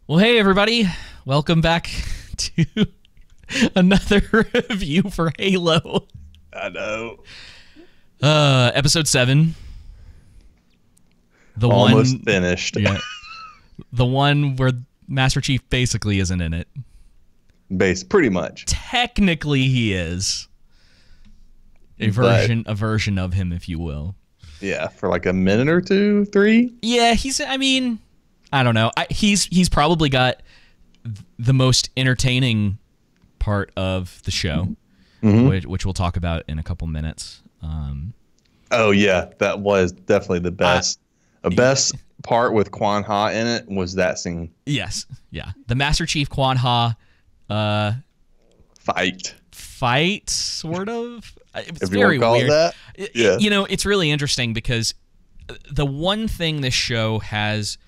Well, hey, everybody. Welcome back to another review for Halo. I know. Episode 7. The Almost one finished. Yeah. The one where Master Chief basically isn't in it. Pretty much. Technically, he is. A version of him, if you will. Yeah, for like a minute or two, 3. Yeah, I don't know. He's probably got the most entertaining part of the show, which we'll talk about in a couple minutes. Oh yeah, that was definitely the best. The best part with Quan Ha in it was that scene. Yes, yeah. The Master Chief Quan Ha fight, sort of. It's if very you want to call weird. It that. Yeah. You know, it's really interesting because the one thing this show has,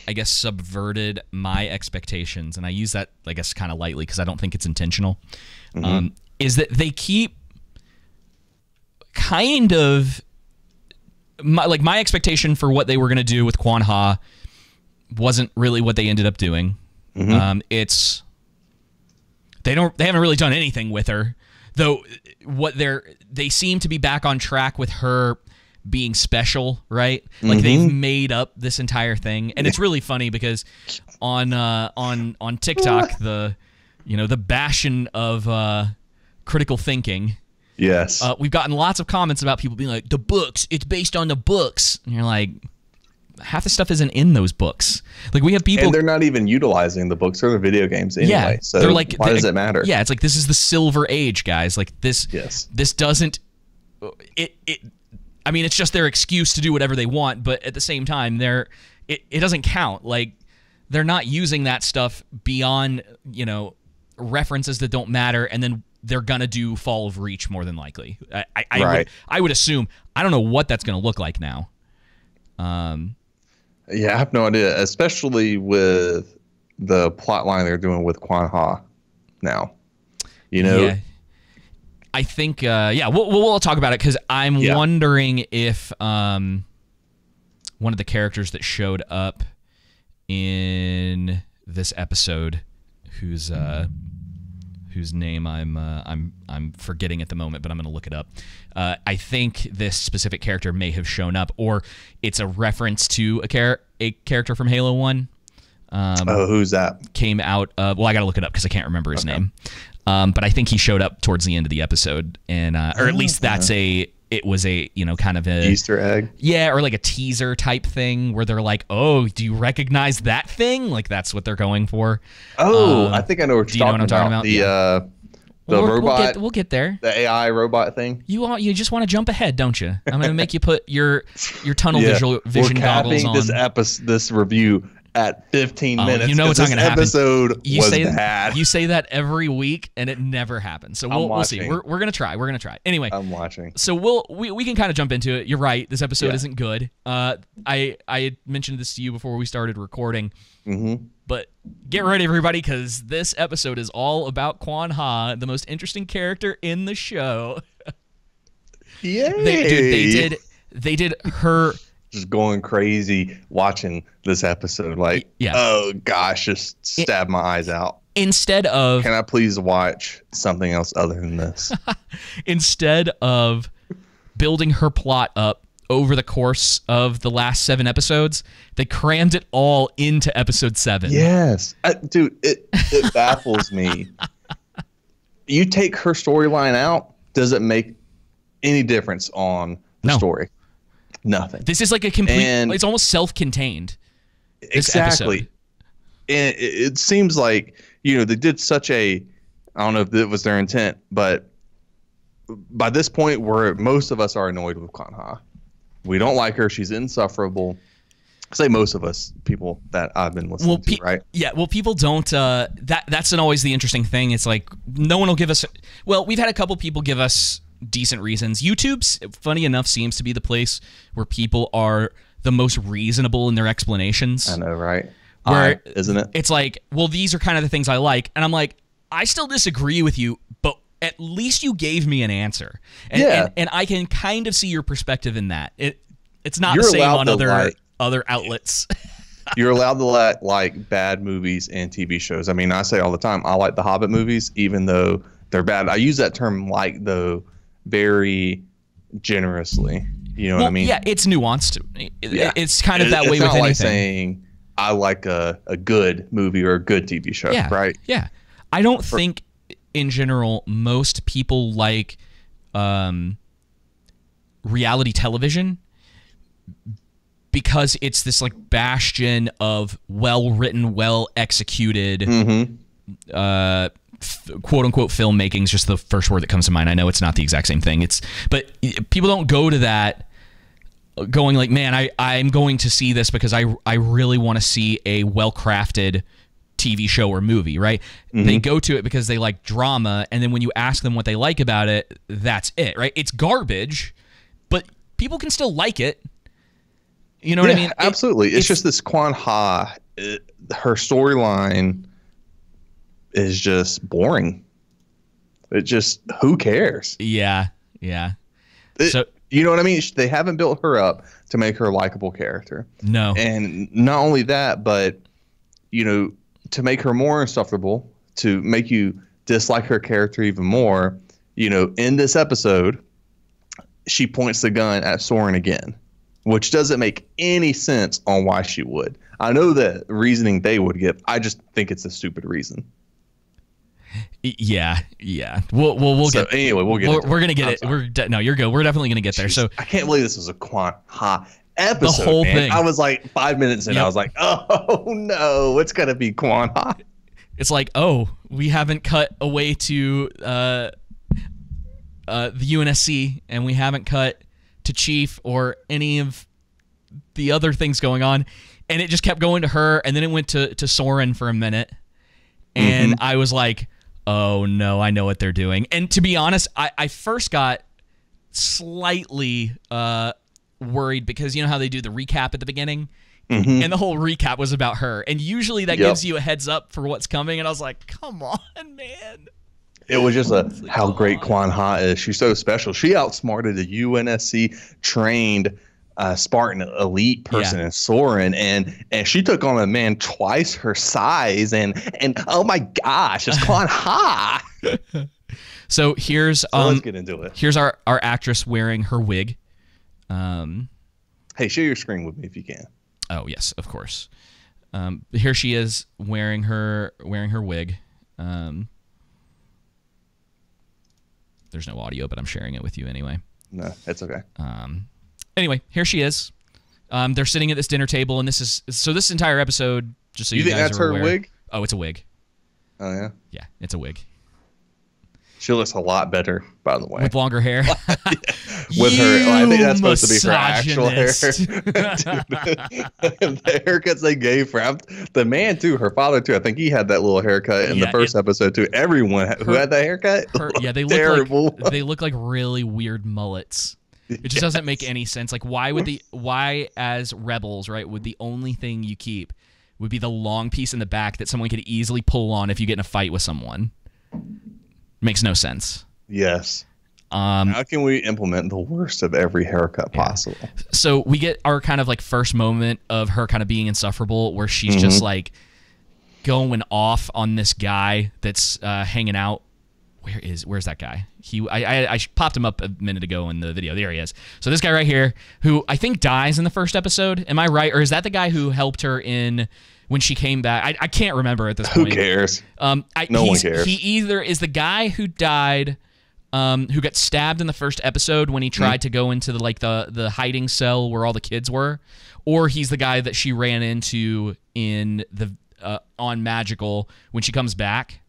I guess, subverted my expectations, and I use that, I guess, kind of lightly because I don't think it's intentional, is that they keep kind of my expectation for what they were going to do with Quan Ha wasn't really what they ended up doing. They haven't really done anything with her, though. They seem to be back on track with her being special, right? Like they've made up this entire thing, and it's really funny because on TikTok, the bastion of critical thinking. Yes. We've gotten lots of comments about people being like, the books, it's based on the books. And you're like, half the stuff isn't in those books. Like, we have people... And they're not even utilizing the books or the video games anyway. Yeah, so they're like, why does it matter? Yeah, it's like, this is the Silver Age, guys. Like, this doesn't... it's just their excuse to do whatever they want, but at the same time, it doesn't count. Like, they're not using that stuff beyond, references that don't matter, and then they're gonna do Fall of Reach more than likely. I would assume. I don't know what that's gonna look like now. Yeah, I have no idea, especially with the plot line they're doing with Quan Ha now. Yeah. I think we'll talk about it because I'm wondering if one of the characters that showed up in this episode, whose name I'm forgetting at the moment, but I'm going to look it up. I think this specific character may have shown up, or it's a reference to a character from Halo 1. Who's that? Came out of... Well, I got to look it up because I can't remember his name. But I think he showed up towards the end of the episode, and or at least it was a kind of a Easter egg. Yeah, or like a teaser type thing where they're like, "Oh, do you recognize that thing?" Like that's what they're going for. Oh, I think I know what you're talking about. The robot. We'll get there. The AI robot thing. You just want to jump ahead, don't you? I'm going to make you put your tunnel vision goggles on. We're capping this review at 15 minutes. You know it's not going to happen. Episode was bad. You say that every week, and it never happens. So we'll see. We're going to try. We're going to try. Anyway, I'm watching. So we can kind of jump into it. You're right. This episode isn't good. I had mentioned this to you before we started recording. But get ready, everybody, because this episode is all about Quan Ha, the most interesting character in the show. Yay! They did her... Just going crazy watching this episode. Like, oh gosh, just stab my eyes out. Instead of... Can I please watch something else other than this? Instead of building her plot up over the course of the last 7 episodes, they crammed it all into episode 7. Yes. Dude, it baffles me. You take her storyline out, does it make any difference on the story? Nothing. This is like a complete... it's almost self-contained. Exactly. And it seems like, they did such a... I don't know if it was their intent, but by this point, most of us are annoyed with Quan Ha. We don't like her. She's insufferable. I say most of us, people that I've been listening to, right? Yeah, well, people don't... that's always the interesting thing. It's like, no one will give us... Well, we've had a couple people give us decent reasons. YouTube's, funny enough, seems to be the place where people are the most reasonable in their explanations. I know, right? Where, isn't it? It's like, well, these are kind of the things I like. And I'm like, I still disagree with you, but at least you gave me an answer. And I can kind of see your perspective in that. It's not the same on other outlets. You're allowed to like bad movies and TV shows. I mean, I say all the time, I like the Hobbit movies, even though they're bad. I use that term "like" though very generously. You know what I mean? Yeah, it's nuanced. It's kind of that way with anything. It's not like saying I like a good movie or a good TV show, right? Yeah. I don't think, in general, most people like reality television because it's this like bastion of well-written, well-executed, quote-unquote filmmaking is just the first word that comes to mind. I know it's not the exact same thing. But people don't go to that going like, man, I'm going to see this because I really want to see a well-crafted TV show or movie, right? They go to it because they like drama, and then when you ask them what they like about it, that's it, right? It's garbage, but people can still like it. You know what I mean? Absolutely. It's just this Quan Ha, her storyline is just boring. It just, who cares? Yeah. So you know what I mean? They haven't built her up to make her a likable character. No. And not only that, but, you know, to make her more insufferable, to make you dislike her character even more, you know, in this episode, she points the gun at Sauron again, which doesn't make any sense on why she would. I know the reasoning they would give. I just think it's a stupid reason. Yeah. We'll so get. Anyway, we'll get. We're gonna get it. No, you're good. We're definitely gonna get there. So I can't believe this was a Quan Ha episode. The whole thing. I was like 5 minutes in. I was like, oh no, it's gonna be Quan Ha. It's like, oh, we haven't cut away to the UNSC, and we haven't cut to Chief or any of the other things going on, and it just kept going to her, and then it went to Sauron for a minute, and I was like, oh no, I know what they're doing. And to be honest, I first got slightly worried because you know how they do the recap at the beginning, and the whole recap was about her, and usually that gives you a heads up for what's coming, and I was like, come on, man. It was just how great Quan Ha is. She's so special. She outsmarted a UNSC trained Spartan elite person in Sauron, and she took on a man twice her size, and oh my gosh, it's Quan Ha. So here's let's get into it. Here's our actress wearing her wig. Hey, share your screen with me if you can. Oh yes, of course. Here she is wearing her wig. There's no audio, but I'm sharing it with you anyway. No, it's okay. Anyway, here she is. They're sitting at this dinner table, and this entire episode, just so you guys think that's are her aware, wig? Oh, it's a wig. Oh yeah. Yeah, it's a wig. She looks a lot better, by the way. With longer hair. With her, I think that's supposed to be her actual hair. The haircuts they gave her, the man too, her father too. I think he had that little haircut in the first episode too. Everyone who had that haircut, they look terrible. They look like really weird mullets. It just doesn't make any sense. Like, why as rebels, right, would the only thing you keep would be the long piece in the back that someone could easily pull on if you get in a fight with someone? Makes no sense. Yes. How can we implement the worst of every haircut possible? So we get our kind of like first moment of her kind of being insufferable, where she's just like going off on this guy that's hanging out. Where's that guy? I popped him up a minute ago in the video. There he is. So this guy right here, who I think dies in the first episode. Am I right? Or is that the guy who helped her in when she came back? I can't remember at this point. Who cares? No one cares. He either is the guy who died, who got stabbed in the first episode when he tried to go into the hiding cell where all the kids were, or he's the guy that she ran into in the on Magical when she comes back.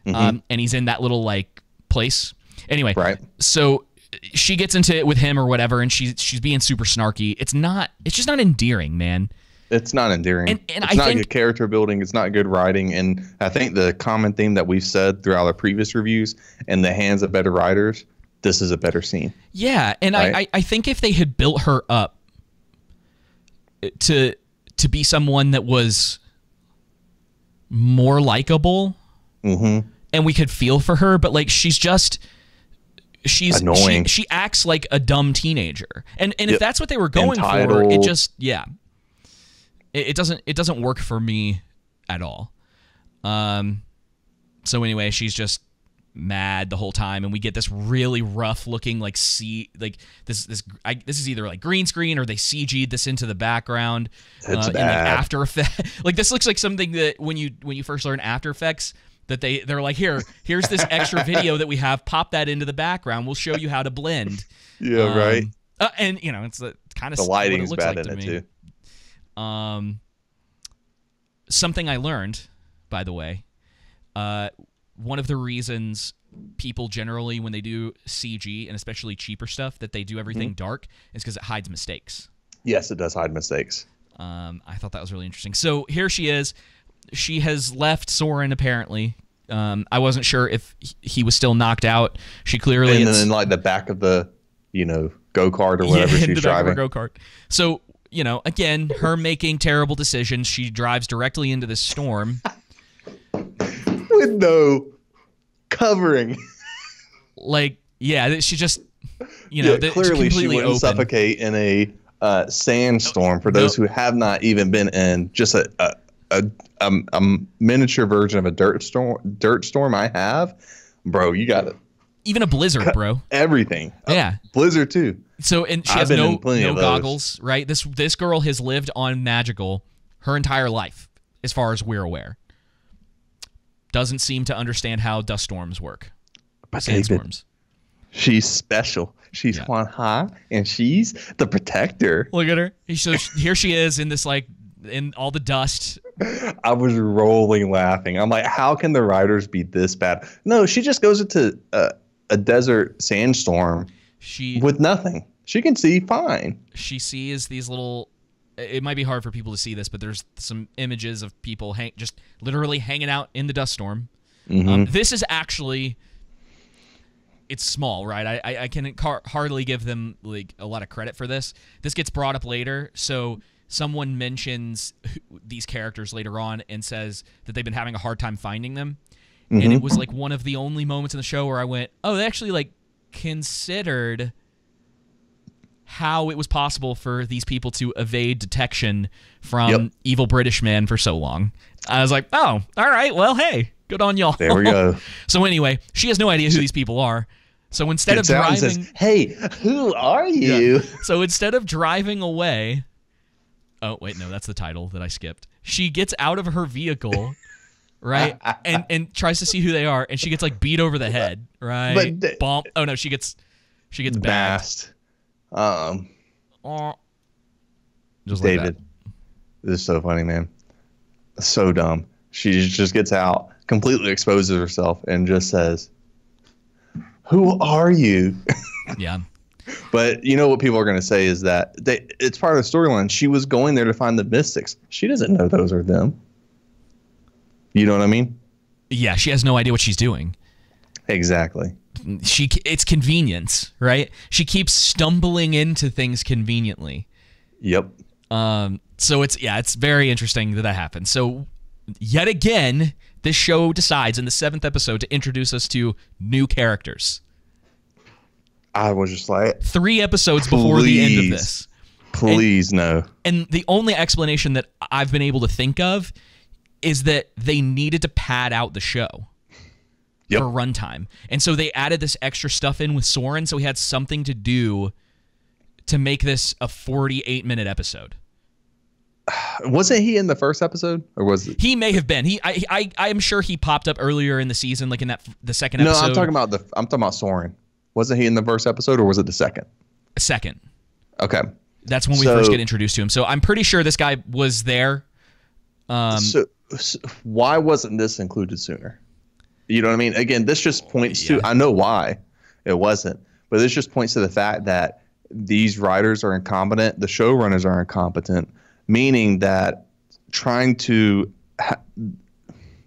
And he's in that little like place. Anyway, so she gets into it with him or whatever, and she's being super snarky. It's just not endearing, man. It's not endearing. And it's not good character building. It's not good writing. And I think the common theme that we've said throughout our previous reviews, in the hands of better writers, this is a better scene. Yeah, and right? I think if they had built her up to be someone that was more likable, and we could feel for her, but like she's annoying. She acts like a dumb teenager, and if that's what they were going for, it just it doesn't work for me at all. So anyway, she's just mad the whole time, and we get this really rough looking this is either like green screen or they CG'd this into the background in like After Effects. Like this looks like something that when you first learn After Effects, that they're like, here's this extra video that we have, pop that into the background, we'll show you how to blend. Yeah, right. And it's kind of the lighting's what it looks bad like in to it me. too. Something I learned, by the way, one of the reasons people generally, when they do CG and especially cheaper stuff, that they do everything dark is because it hides mistakes. Yes, it does hide mistakes. I thought that was really interesting. So here she is. She has left Sauron, apparently. I wasn't sure if he was still knocked out. She clearly... And then in like the back of the, go-kart or whatever she's driving. Go-kart. So, again, her making terrible decisions. She drives directly into this storm. With no covering. She just, clearly she wouldn't suffocate in a sandstorm. For those who have not even been in just a miniature version of a dirt storm, I have, bro. You got it. Even a blizzard, bro. Everything. Yeah. Blizzard too. So, and she has no goggles, right? This girl has lived on Magical her entire life, as far as we're aware. Doesn't seem to understand how dust storms work. Sandstorms. She's special. She's Juan Ha, and she's the protector. Look at her. So here she is in this, in all the dust. I was rolling laughing. I'm like, how can the writers be this bad? No, she just goes into a desert sandstorm with nothing. She can see fine. She sees these little... It might be hard for people to see this, but there's some images of people just literally hanging out in the dust storm. This is actually... It's small, right? I can hardly give them a lot of credit for this. This gets brought up later, so someone mentions these characters later on and says that they've been having a hard time finding them. And it was one of the only moments in the show where I went, oh, they actually considered how it was possible for these people to evade detection from evil British man for so long. I was like, oh, all right, well, hey, good on y'all. There we go. So anyway, she has no idea who these people are. So instead of driving... Says, hey, who are you? Yeah. So instead of driving away... Oh, wait, no, that's the title that I skipped. She gets out of her vehicle, right, and tries to see who they are, and she gets beat over the head, right? Bomb. Oh no, she gets bagged. Just David, like that. This is so funny, man. So dumb. She just gets out, completely exposes herself, and just says, "Who are you?" Yeah. But you know what people are going to say is that it's part of the storyline. She was going there to find the mystics. She doesn't know those are them. You know what I mean? Yeah, she has no idea what she's doing. Exactly. It's convenience, right? She keeps stumbling into things conveniently. Yep. So it's very interesting that happens. So yet again, this show decides in the 7th episode to introduce us to new characters. I was just like... 3 episodes before the end of this. Please, no. And the only explanation that I've been able to think of is that they needed to pad out the show for runtime. And so they added this extra stuff in with Sauron, so he had something to do to make this a 48-minute episode. Wasn't he in the first episode, or was it? He may have been. I am sure he popped up earlier in the season, in the second episode. No, I'm talking about Sauron. Wasn't he in the first episode, or was it the second? Second. Okay. That's when we first get introduced to him. So I'm pretty sure this guy was there. So why wasn't this included sooner? You know what I mean? Again, this just points to, I know why it wasn't, but this just points to the fact that these writers are incompetent. The showrunners are incompetent, meaning that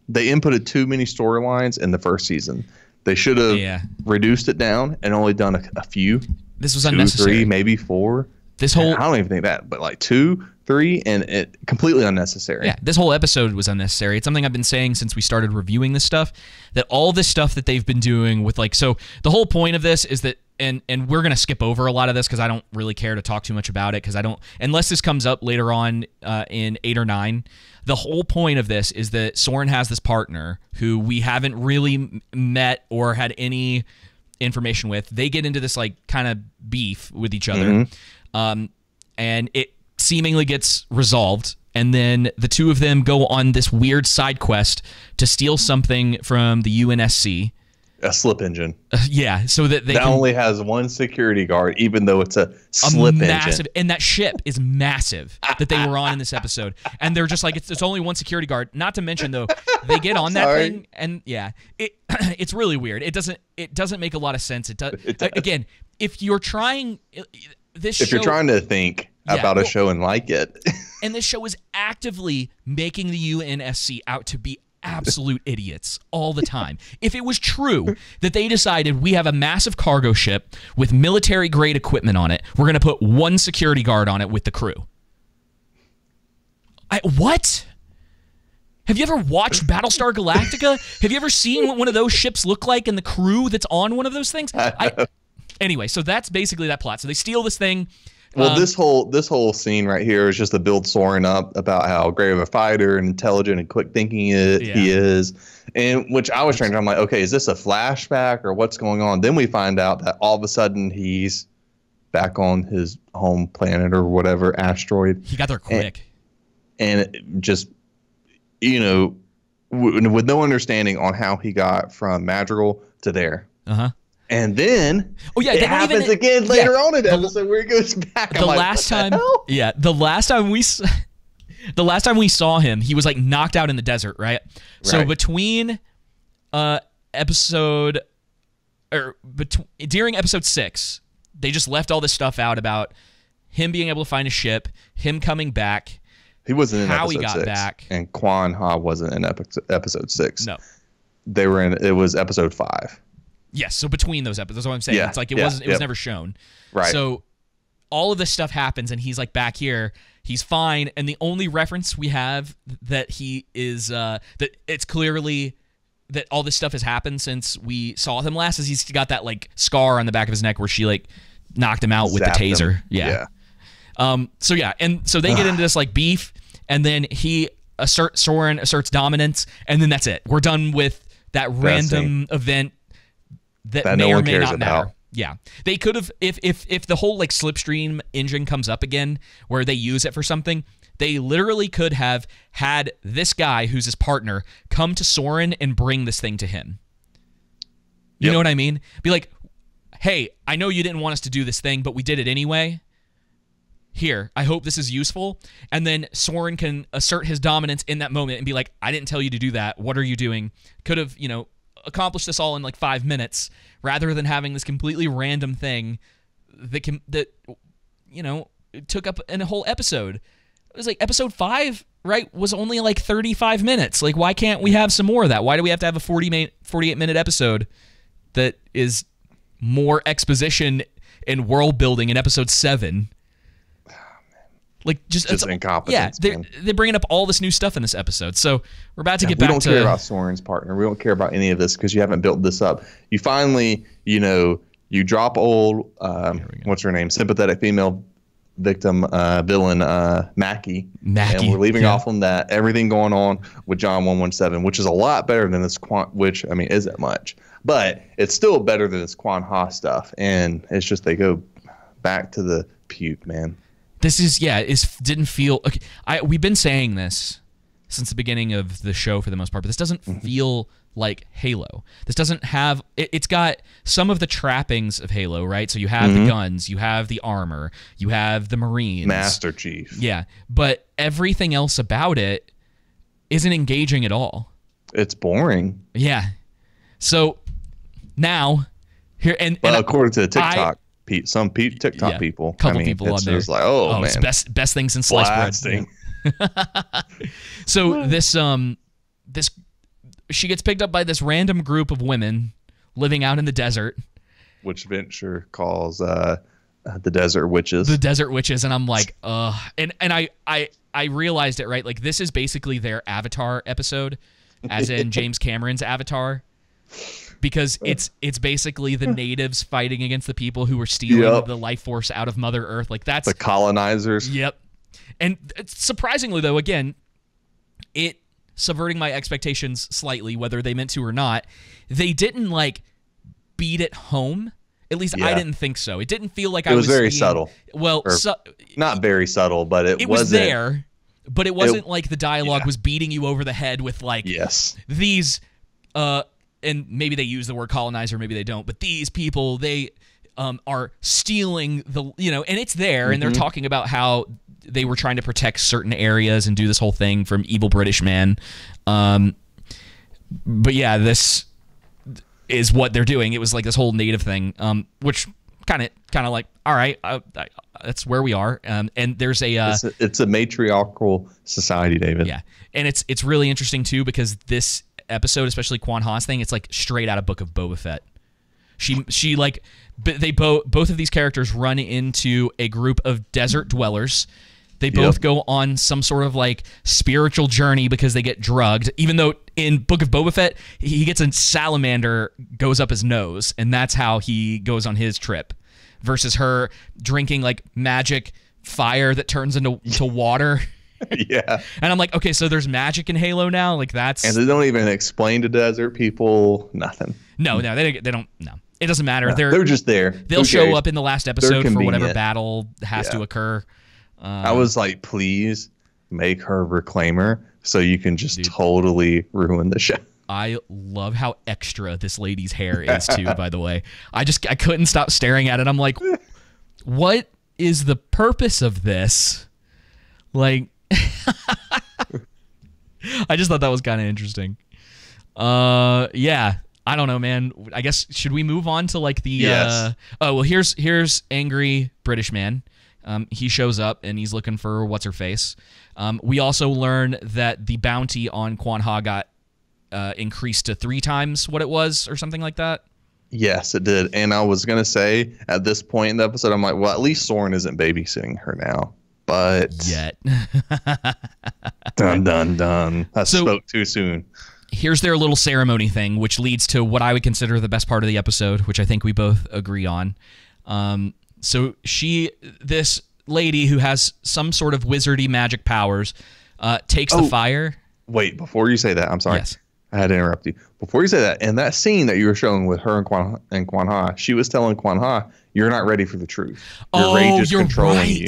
they inputted too many storylines in the first season. They should have reduced it down and only done a few. This was 2, unnecessary. 3, maybe 4. I don't even think that, but 2, 3, and it completely unnecessary. Yeah, this whole episode was unnecessary. It's something I've been saying since we started reviewing this stuff, that all this stuff that they've been doing with so the whole point of this is that and we're going to skip over a lot of this because I don't really care to talk too much about it, because I don't, unless this comes up later on in 8 or 9. The whole point of this is that Sauron has this partner who we haven't really met or had any information with. They get into this like kind of beef with each other, and it seemingly gets resolved. And then the two of them go on this weird side quest to steal something from the UNSC. A slip engine. Yeah, so that they only has one security guard, even though it's a slip engine. And that ship is massive that they were on in this episode. And they're just like, it's only one security guard. Not to mention, though, they get on that thing, and yeah, it's really weird. It doesn't make a lot of sense. It does. Again, if you're trying if you're trying to think about a show and like it, and this show is actively making the UNSC out to be absolute idiots all the time. If it was true that they decided we have a massive cargo ship with military grade equipment on it, we're going to put one security guard on it with the crew. What? Have you ever watched Battlestar Galactica? Have you ever seen what one of those ships look like and the crew that's on one of those things? Anyway, so that's basically that plot. So they steal this thing. Well, this whole scene right here is just to build Sauron up about how great of a fighter and intelligent and quick thinking he is, and which I was trying to. I'm like, okay, is this a flashback or what's going on? Then we find out that all of a sudden he's back on his home planet or whatever asteroid. He got there quick, and it just, with no understanding on how he got from Madrigal to there. And then it happens again later on in the episode where he goes back. The last time we saw him, he was like knocked out in the desert, right? So between during episode 6, they just left all this stuff out about him being able to find a ship, him coming back. He wasn't in how episode he got 6, back, and Quan Ha wasn't in episode 6. No, they were in. It was episode 5. Yes, so between those episodes, that's what I'm saying. It's like it was never shown. Right. So all of this stuff happens, and he's like back here. He's fine, and the only reference we have that he is that it's clearly that all this stuff has happened since we saw him last is he's got that like scar on the back of his neck where she like knocked him out with the taser. Him. Yeah. So they get into this like beef, and then Sauron asserts dominance, and then that's it. We're done with that random event. That may no or one may cares not about. matter. Yeah, they could have if the whole like slipstream engine comes up again, where they use it for something. They literally could have had this guy who's his partner come to Sauron and bring this thing to him. You know what I mean? Be like, hey, I know you didn't want us to do this thing, but we did it anyway. Here, I hope this is useful. And then Sauron can assert his dominance in that moment and be like, I didn't tell you to do that. What are you doing? Could have, accomplish this all in like 5 minutes rather than having this completely random thing that took up a whole episode. It was like episode 5, right, was only like 35 minutes. Like, why can't we have some more of that? Why do we have to have a 48-minute episode that is more exposition and world building in episode 7? Like just incompetence. Yeah, they're bringing up all this new stuff in this episode. So we're about to get back to. We don't care about Sauron's partner. We don't care about any of this because you haven't built this up. You finally, you drop old, what's her name, sympathetic female victim villain Mackie, and we're leaving off on that. Everything going on with John 117, which is a lot better than this which I mean isn't much, but it's still better than this Quan Ha stuff. And it's just they go back to the puke, man. This is didn't feel okay. We've been saying this since the beginning of the show for the most part, but this doesn't feel like Halo. This doesn't have it's got some of the trappings of Halo, right? So you have the guns, you have the armor, you have the Marines, Master Chief. Yeah, but everything else about it isn't engaging at all. It's boring. Yeah. So now here and according to the TikTok. Some TikTok people, people on there. It's like, man, it's best thing since sliced bread. So this she gets picked up by this random group of women living out in the desert, which Venture calls the desert witches. The desert witches, and I'm like, and I realized it, right? Like this is basically their Avatar episode, as in James Cameron's Avatar. because it's basically the natives fighting against the people who were stealing the life force out of Mother Earth. Like that's the colonizers. Yep. And surprisingly, though, again, it subverting my expectations slightly, whether they meant to or not. They didn't like beat it home. At least I didn't think so. It didn't feel like I was very subtle. Well, not very subtle, but it was there. But it wasn't like the dialogue was beating you over the head with like these and maybe they use the word colonizer, maybe they don't, but these people, they are stealing the, and it's there, and they're talking about how they were trying to protect certain areas and do this whole thing from evil British man. But yeah, this is what they're doing. It was like this whole native thing, which kind of like, all right, that's where we are. And there's it's a matriarchal society, David. Yeah, and it's really interesting too because this episode, especially Quan Ha's thing, it's like straight out of Book of Boba Fett. She like they both of these characters run into a group of desert dwellers. They both go on some sort of like spiritual journey because they get drugged. Even though in Book of Boba Fett, he gets a salamander goes up his nose, and that's how he goes on his trip. Versus her drinking like magic fire that turns into water. Yeah. And I'm like, okay, so there's magic in Halo now? Like that's... And they don't even explain to desert people nothing. No, they don't. No. It doesn't matter. No, they're just there. They'll show up in the last episode for whatever battle has to occur. I was like, please make her Reclaimer so you can just totally ruin the show. I love how extra this lady's hair is too, by the way. I couldn't stop staring at it. I'm like, what is the purpose of this? Like, I just thought that was kind of interesting. Yeah, I don't know, man. I guess, should we move on to like the, here's angry British man. He shows up and he's looking for what's-her-face. We also learn that the bounty on Quan Ha got increased to 3 times what it was or something like that. Yes, it did. And I was going to say, at this point in the episode, I'm like, well, at least Sauron isn't babysitting her now. But... Yet. Dun, dun, dun. I spoke too soon. Here's their little ceremony thing, which leads to what I would consider the best part of the episode, which I think we both agree on. So this lady who has some sort of wizardy magic powers, takes the fire. Wait, before you say that, I'm sorry. Yes. I had to interrupt you. Before you say that, in that scene that you were showing with her and Quan Ha, she was telling Quan Ha, "You're not ready for the truth. Your rage is controlling you."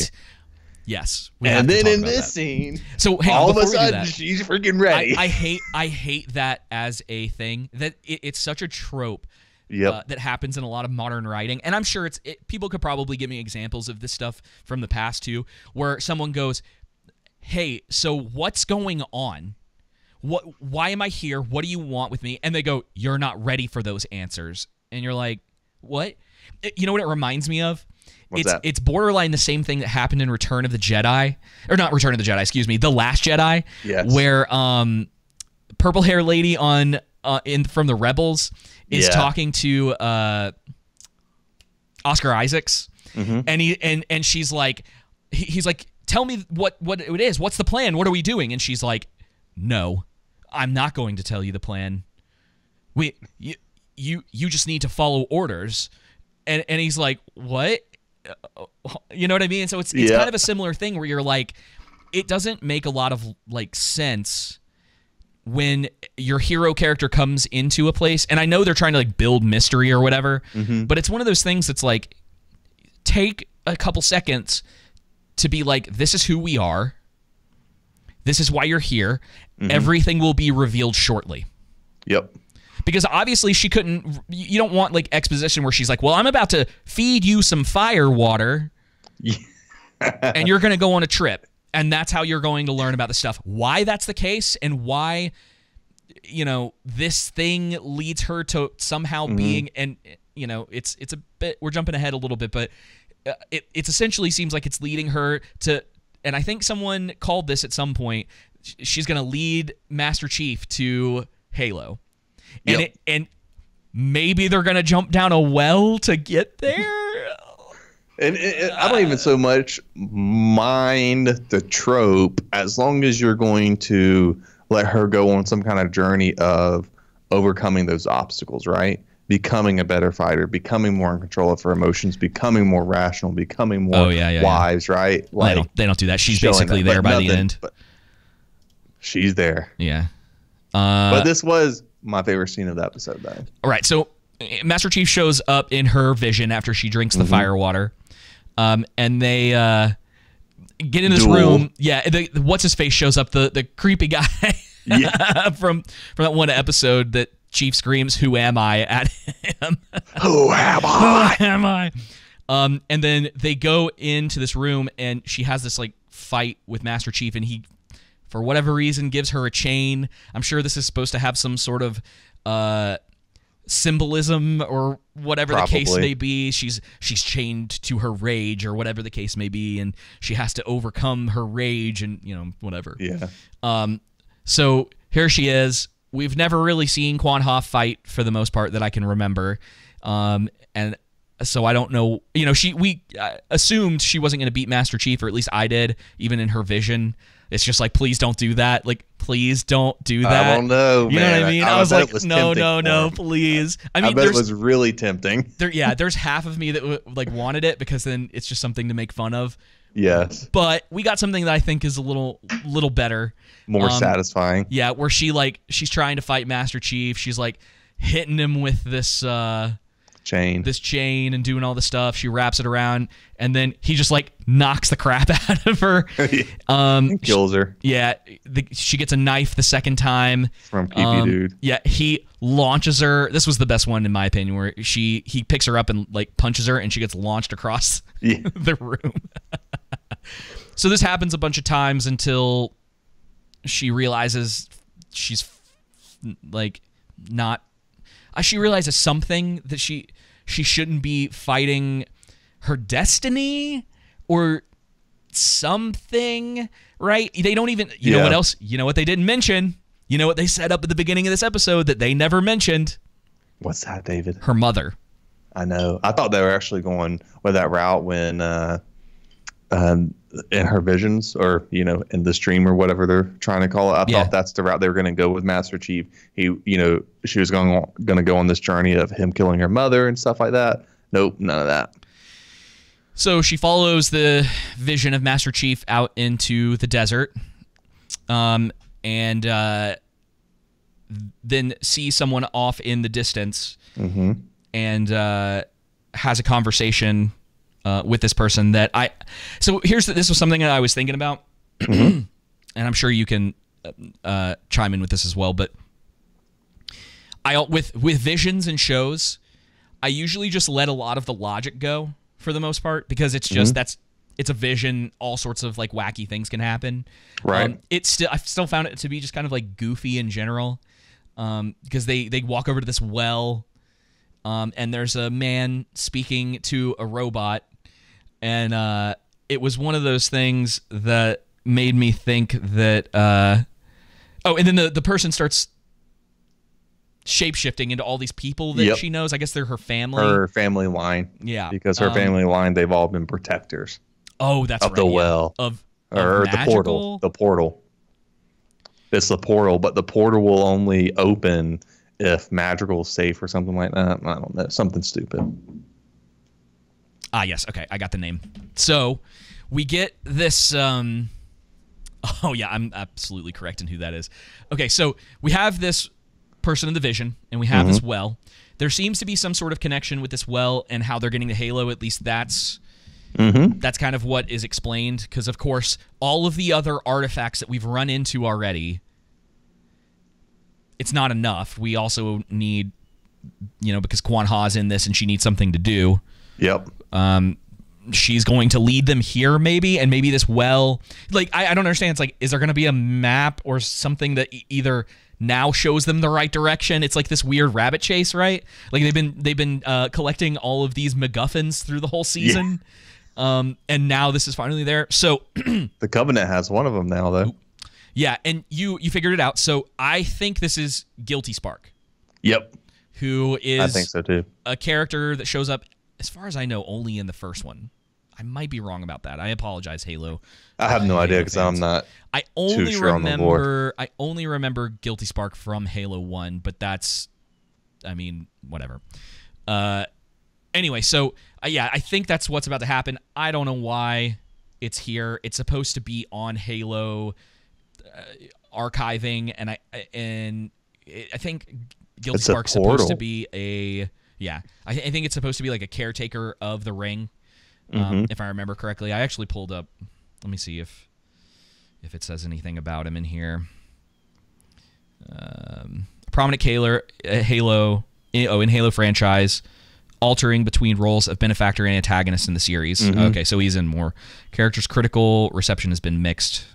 Yes. And then in this scene, so all of a sudden she's freaking ready. I hate that as a thing. That it's such a trope. That happens in a lot of modern writing, and I'm sure people could probably give me examples of this stuff from the past too, where someone goes, "Hey, so what's going on? Why am I here? What do you want with me?" And they go, "You're not ready for those answers." And you're like, "What?" You know what it reminds me of? It's borderline the same thing that happened in Return of the Jedi, or not Return of the Jedi, excuse me, The Last Jedi, where purple hair lady from the Rebels is talking to Oscar Isaacs, and she's like, he's like, "Tell me what it is. What's the plan? What are we doing?" And she's like, "No, I'm not going to tell you the plan. You just need to follow orders." And he's like, "What?" You know what I mean? So it's kind of a similar thing where you're like, it doesn't make a lot of like sense when your hero character comes into a place, and I know they're trying to like build mystery or whatever, but it's one of those things that's like, take a couple seconds to be like, this is who we are. This is why you're here. Everything will be revealed shortly. Yep. Because obviously she couldn't, you don't want like exposition where she's like, well, I'm about to feed you some fire water and you're going to go on a trip. And that's how you're going to learn about the stuff. Why that's the case and why, this thing leads her to somehow being, and, it's a bit, we're jumping ahead a little bit, but it essentially seems like it's leading her to, and I think someone called this at some point, she's going to lead Master Chief to Halo. And maybe they're going to jump down a well to get there. And I don't even so much mind the trope as long as you're going to let her go on some kind of journey of overcoming those obstacles, right? Becoming a better fighter, becoming more in control of her emotions, becoming more rational, becoming more wise, right? Like, they don't do that. She's basically there by the end. But she's there. Yeah. But this was my favorite scene of the episode, though. All right, so Master Chief shows up in her vision after she drinks the fire water, and they get in this room. Yeah, what's his face shows up, the creepy guy from that one episode that Chief screams, "Who am I?" at him. Who am I? Who am I? And then they go into this room, and she has this like fight with Master Chief, and he, for whatever reason, gives her a chain. I'm sure this is supposed to have some sort of symbolism or whatever the case may be. She's chained to her rage or whatever the case may be, and she has to overcome her rage and whatever. Yeah. So here she is. We've never really seen Quan Ha fight for the most part that I can remember, and so I don't know. We assumed she wasn't going to beat Master Chief, or at least I did, even in her vision. It's just like, please don't do that. Like, please don't do that. I don't know, man. You know what I mean? I was like, no, please. I mean, bet it was really tempting. There's half of me that like wanted it because then it's just something to make fun of. Yes. But we got something that I think is a little better. More satisfying. Yeah, where she's trying to fight Master Chief. She's like hitting him with this chain and doing all the stuff. She wraps it around, and then he just like knocks the crap out of her. Kills her. Yeah, she gets a knife the second time from Creepy Dude. Yeah, he launches her. This was the best one in my opinion, where he picks her up and like punches her, and she gets launched across the room. So this happens a bunch of times until she realizes she's like not. She realizes something, that she shouldn't be fighting her destiny or something, right? They don't even, you know what else? You know what they didn't mention? You know what they set up at the beginning of this episode that they never mentioned? What's that, David? Her mother. I know. I thought they were actually going with that route when in her visions, or in the stream or whatever they're trying to call it. I thought that's the route they were going to go with Master Chief. She was going to go on this journey of him killing her mother and stuff like that. Nope, none of that. So she follows the vision of Master Chief out into the desert, and then sees someone off in the distance, and has a conversation with this person that this was something that I was thinking about, and I'm sure you can chime in with this as well. But with visions and shows, I usually just let a lot of the logic go for the most part, because it's just it's a vision. All sorts of like wacky things can happen. Right. I still found it to be just kind of like goofy in general, because they walk over to this well, and there's a man speaking to a robot. And it was one of those things that made me think that and then the person starts shape-shifting into all these people that she knows. I guess they're her family. Her family line. Yeah. Because her family line, they've all been protectors. Oh, that's of the well. Of or the portal. The portal. It's the portal, but the portal will only open if Madrigal's safe or something like that. I don't know. Something stupid. Ah, yes. Okay, I got the name. So we get this. Oh, yeah, I'm absolutely correct in who that is. Okay, so we have this person in the vision, and we have this well. There seems to be some sort of connection with this well and how they're getting the halo. At least that's kind of what is explained. Because, of course, all of the other artifacts that we've run into already, it's not enough. We also need, because Quan Ha's in this and she needs something to do. Yep. She's going to lead them here, maybe, and maybe this well. Like, I don't understand. It's like, is there going to be a map or something that either now shows them the right direction? It's like this weird rabbit chase, right? Like they've been collecting all of these MacGuffins through the whole season, and now this is finally there. So the Covenant has one of them now, though. Yeah, and you figured it out. So I think this is Guilty Spark. Yep. Who is I think so too. A character that shows up, as far as I know, only in the first one. I might be wrong about that. I apologize, Halo. I have no idea because I'm not. I only remember Guilty Spark from Halo 1, but that's, I mean, whatever. Anyway, so yeah, I think that's what's about to happen. I don't know why it's here. It's supposed to be on Halo archiving, and I think Guilty Spark's supposed to be I think it's supposed to be like a caretaker of the ring, if I remember correctly. I actually pulled up. Let me see if it says anything about him in here. Prominent Halo in Halo franchise, altering between roles of benefactor and antagonist in the series. Okay, so he's in more. Characters critical, reception has been mixed.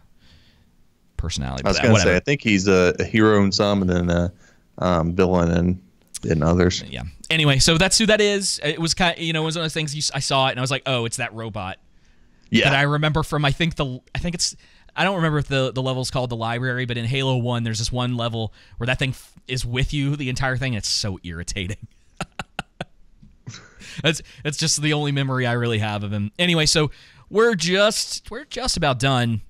Personality. I was going to say, I think he's a hero in some, and then a villain in others. Yeah. Anyway, so that's who that is. It was kind of, it was one of those things I saw it and I was like, oh, it's that robot. Yeah. That I remember from I don't remember if the level's called the library, but in Halo 1 there's this one level where that thing is with you the entire thing. It's so irritating. That's just the only memory I really have of him. Anyway, so we're just about done.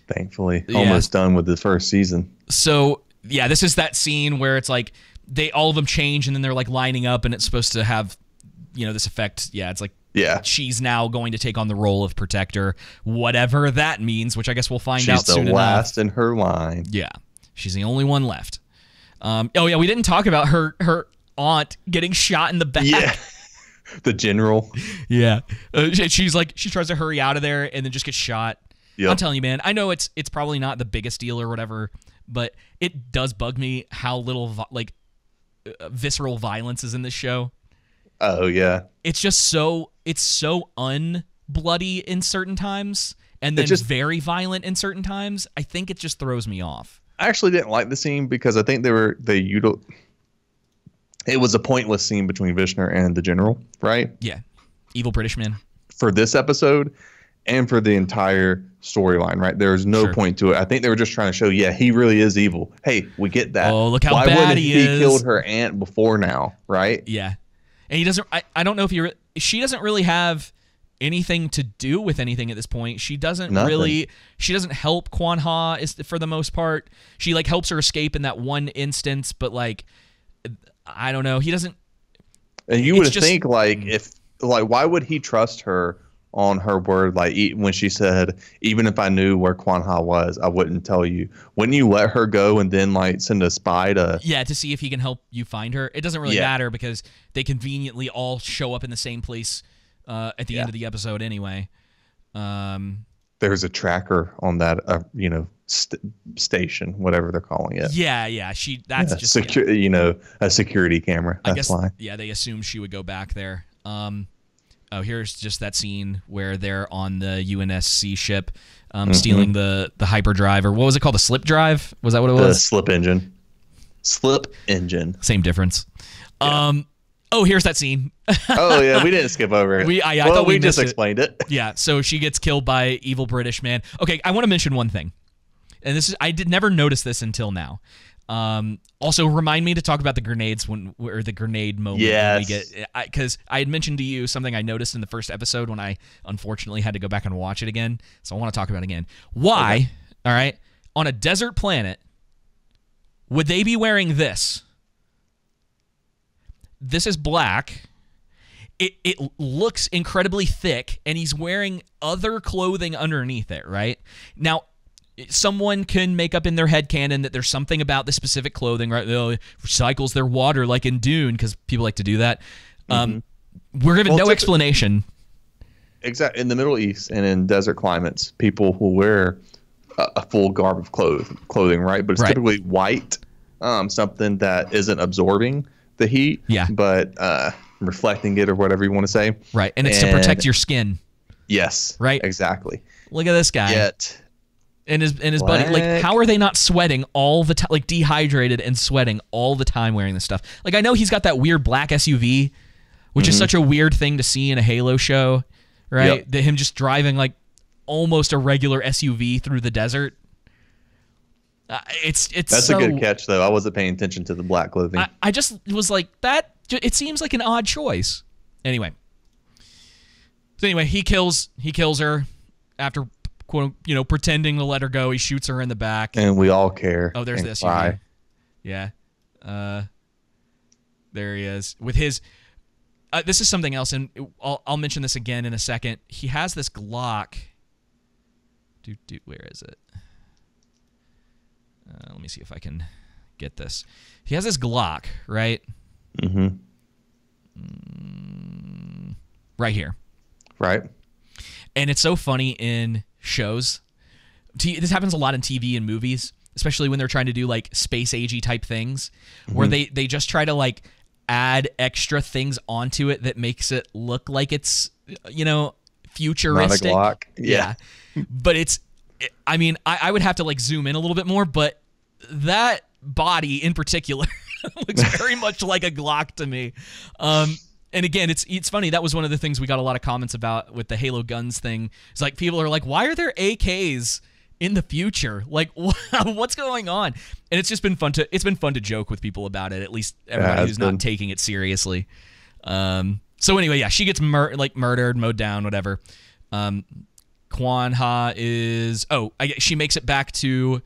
Thankfully, almost done with the first season. So yeah, this is that scene where it's like all of them change and then they're like lining up and it's supposed to have this effect. Yeah, it's like she's now going to take on the role of protector, whatever that means, which I guess we'll find out soon enough. She's the last in her line. Yeah, she's the only one left. Oh yeah, we didn't talk about her aunt getting shot in the back. Yeah. The general. Yeah. She tries to hurry out of there and then just gets shot. Yep. I'm telling you, man, I know it's probably not the biggest deal or whatever, but it does bug me how little visceral violence is in this show. Oh yeah. It's just so unbloody in certain times and then just very violent in certain times. I think it just throws me off. I actually didn't like the scene because I think it was a pointless scene between Vishnu and the general, right? Yeah. Evil British man. For this episode and for the entire storyline, right? There was no point to it. I think they were just trying to show, he really is evil. Hey, we get that. Oh, look how bad he is. He killed her aunt before now, right? Yeah. And he doesn't, I don't know if she doesn't really have anything to do with anything at this point. She doesn't help Quan Ha for the most part. She helps her escape in that one instance, but I don't know. He doesn't. And you would think why would he trust her on her word? When she said, even if I knew where Quan Ha was, I wouldn't tell you. Wouldn't you let her go and then send a spy to see if he can help you find her? It doesn't really matter because they conveniently all show up in the same place at the end of the episode anyway. There's a tracker on that station, whatever they're calling it. Yeah. That's just a security camera. That's why. Yeah, they assumed she would go back there. Here's just that scene where they're on the UNSC ship, stealing the hyperdrive, or what was it called? The slip drive? Was that what it was? The slip engine. Slip engine. Same difference. Yeah. Here's that scene. Oh yeah, we didn't skip over it. I thought we just explained it. Yeah, so she gets killed by evil British man. Okay, I want to mention one thing, and I did never notice this until now. Also, remind me to talk about the grenades or the grenade moment. Yes. When we get, because I had mentioned to you something I noticed in the first episode when I unfortunately had to go back and watch it again. So I want to talk about it again. Why? Okay. All right, on a desert planet, would they be wearing this? This is black. It looks incredibly thick, and he's wearing other clothing underneath it, right? Now, someone can make up in their head canon that there's something about the specific clothing, right? It recycles their water like in Dune, because people like to do that. We're given no explanation. Exactly. In the Middle East and in desert climates, people will wear a full garb of clothing, right? But it's typically white, something that isn't absorbing the heat, but reflecting it or whatever you want to say. Right, and it's to protect your skin. Yes. Right? Exactly. Look at this guy. And his buddy, how are they not sweating all the time, dehydrated and sweating all the time wearing this stuff? I know he's got that weird black SUV, which is such a weird thing to see in a Halo show, right? Yep. Him just driving almost a regular SUV through the desert. That's a good catch, though. I wasn't paying attention to the black clothing. I just was like, that. It seems like an odd choice. Anyway, So anyway, he kills her after, quote, pretending to let her go. He shoots her in the back. And we all care. Oh, there's the SUV. Yeah. There he is with his. This is something else, and I'll mention this again in a second. He has this Glock. Where is it? Let me see if I can get this. He has this Glock, right? Mm-hmm. Right here. Right. And it's so funny in shows. This happens a lot in TV and movies, especially when they're trying to do like space agey type things, where they just try to like add extra things onto it that makes it look like it's futuristic. Not a Glock. Yeah. But I would have to like zoom in a little bit more, but that body in particular looks very much like a Glock to me. And again, it's funny. That was one of the things we got a lot of comments about with the Halo guns thing. It's like people are like, why are there AKs in the future? Like, what's going on? And it's just been fun to joke with people about it. At least everybody who's not taking it seriously. So anyway, yeah, she gets murdered, mowed down, whatever. Quan Ha is she makes it back to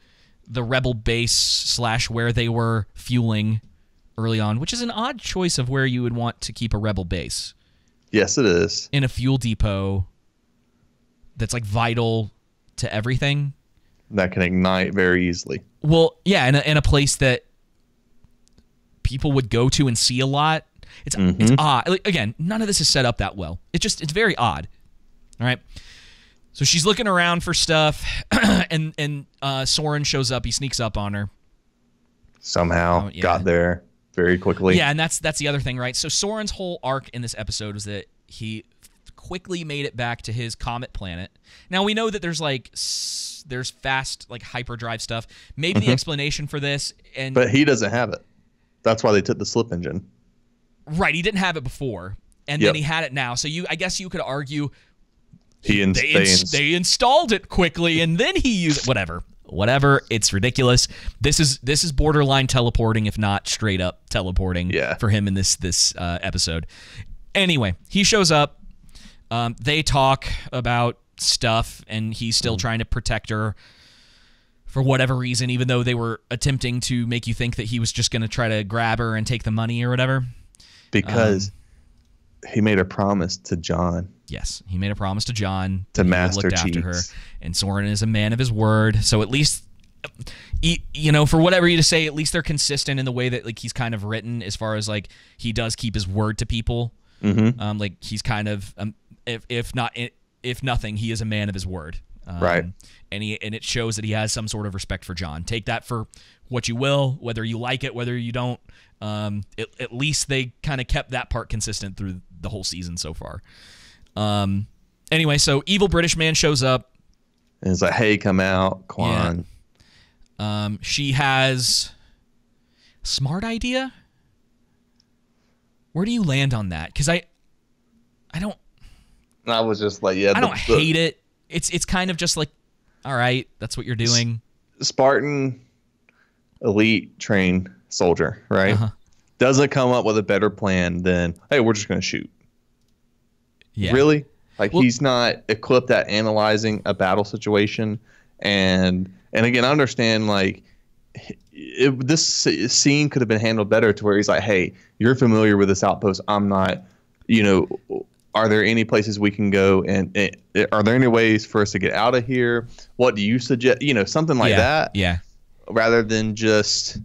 the rebel base / where they were fueling early on, which is an odd choice of where you would want to keep a rebel base. Yes, it is. In a fuel depot that's like vital to everything. That can ignite very easily. Well, yeah, in a place that people would go to and see a lot. It's odd. Like, again, none of this is set up that well. It's very odd. All right. So she's looking around for stuff, and Sauron shows up. He sneaks up on her. Somehow got there very quickly. Yeah, and that's the other thing, right? So Sauron's whole arc in this episode was that he quickly made it back to his comet planet. Now we know that there's fast like hyperdrive stuff. Maybe the explanation for this, but he doesn't have it. That's why they took the slip engine. Right, he didn't have it before, and then he had it now. So I guess you could argue. They installed it quickly and then he used it. Whatever. It's ridiculous. This is borderline teleporting, if not straight up teleporting for him in this episode. Anyway, he shows up. They talk about stuff, and he's still trying to protect her for whatever reason, even though they were attempting to make you think that he was just going to try to grab her and take the money or whatever. Because he made a promise to John. Yes, he made a promise to John to Master look after her, and Sauron is a man of his word. So at least, for whatever you to say, at least they're consistent in the way that like he's kind of written, as far as like he does keep his word to people. Like he's kind of, if nothing, he is a man of his word. Right. And it shows that he has some sort of respect for John. Take that for what you will, whether you like it, whether you don't. At least they kind of kept that part consistent through the whole season so far. Anyway, so evil British man shows up. And it's like, hey, come out, Quan. Yeah. She has a smart idea. Where do you land on that? Because I don't. I was just like, I don't hate it. It's kind of just like, all right, that's what you're doing. Spartan elite trained soldier, right? Doesn't come up with a better plan than, hey, we're just going to shoot. Yeah. Really? Like, he's not equipped at analyzing a battle situation. And again, I understand, like, this scene could have been handled better to where he's like, hey, you're familiar with this outpost. I'm not, are there any places we can go? And are there any ways for us to get out of here? What do you suggest? Something like that. Yeah. Rather than just,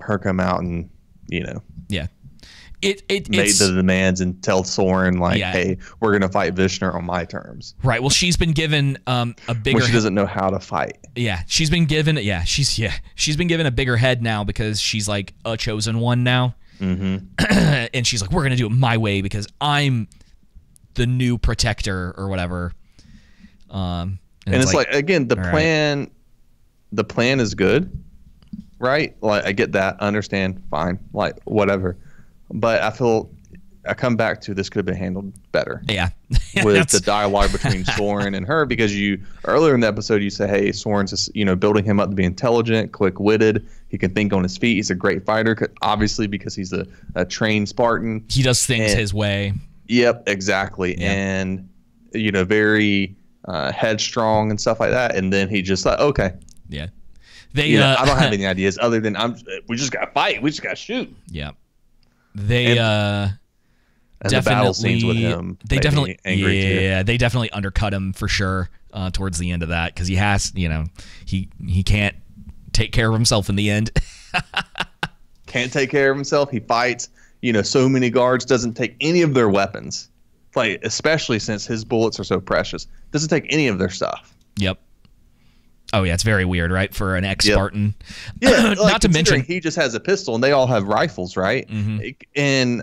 her come out and, Yeah. Made the demands and tell Sauron, like, hey, we're going to fight Vishnu on my terms. Right. Well, she's been given a bigger... Well, she doesn't know how to fight. Yeah. She's been given... She's been given a bigger head now because she's, like, a chosen one now. And she's like, we're going to do it my way because I'm the new protector or whatever. And it's like, again, the plan is good, right? Like, I get that, understand, fine, like, whatever. But I come back to this could have been handled better. Yeah. With the dialogue between Sauron and her, because earlier in the episode you say, hey, Sauron's just, building him up to be intelligent, quick-witted. He can think on his feet. He's a great fighter, obviously, because he's a trained Spartan. He does things his way. Yep, exactly. Yeah. And, very headstrong and stuff like that. And then he just like, okay. Yeah. I don't have any ideas other than we just got to fight. We just got to shoot. Yeah. They and definitely, the battle scenes with him. They definitely, angry too. they definitely undercut him for sure towards the end of that, because he has, he can't take care of himself in the end. Can't take care of himself. He fights, so many guards, doesn't take any of their weapons. Like, especially since his bullets are so precious. Doesn't take any of their stuff. Yep. Oh, yeah, it's very weird, right? For an ex-Spartan. Yep. Yeah, not to mention he just has a pistol, and they all have rifles, right? Mm-hmm. And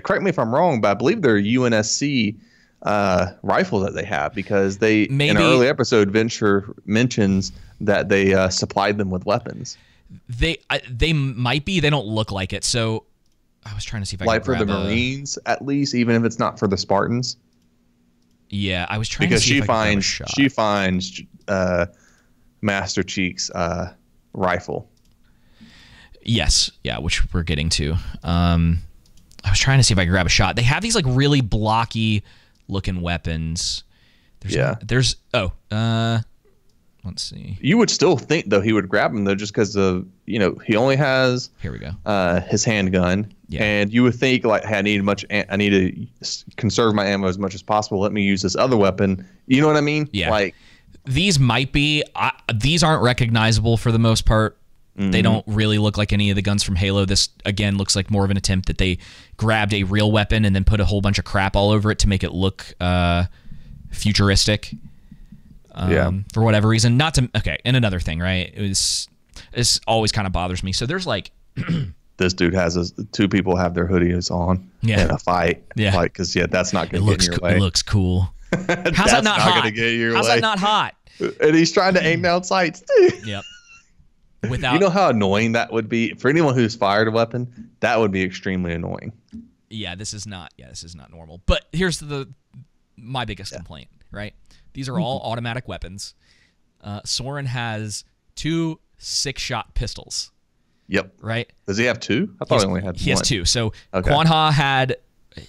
correct me if I'm wrong, but I believe they're UNSC rifles that they have, because in an early episode, Venture mentions that they supplied them with weapons. They might be. They don't look like it. So I was trying to see if I could grab for the Marines, at least, even if it's not for the Spartans. Yeah, I was trying to see if I could grab a shot. She finds Master Cheek's rifle. Yes, yeah, which we're getting to. I was trying to see if I could grab a shot. They have these like really blocky looking weapons. Let's see. You would still think, though, he would grab them, though, just because he only has here we go his handgun, and you would think, like, hey, I need to conserve my ammo as much as possible. Let me use this other weapon. You know what I mean? Yeah. Like, these might be. These aren't recognizable for the most part. Mm-hmm. They don't really look like any of the guns from Halo. This, again, looks like more of an attempt that they grabbed a real weapon and then put a whole bunch of crap all over it to make it look futuristic. For whatever reason. And another thing, right? This always kind of bothers me. So there's like this dude has two people have their hoodies on in a fight. Yeah. Like, because that's not going to get in your way. It looks cool. How's that not hot? How's that not hot? And he's trying to aim down sights too. Yep. You know how annoying that would be for anyone who's fired a weapon? That would be extremely annoying. Yeah, this is not normal. But here's my biggest complaint, right? These are all automatic weapons. Sauron has 2 6-shot pistols. Yep. Right? Does he have 2? I thought he only had 1. He has 2. So Quan Ha had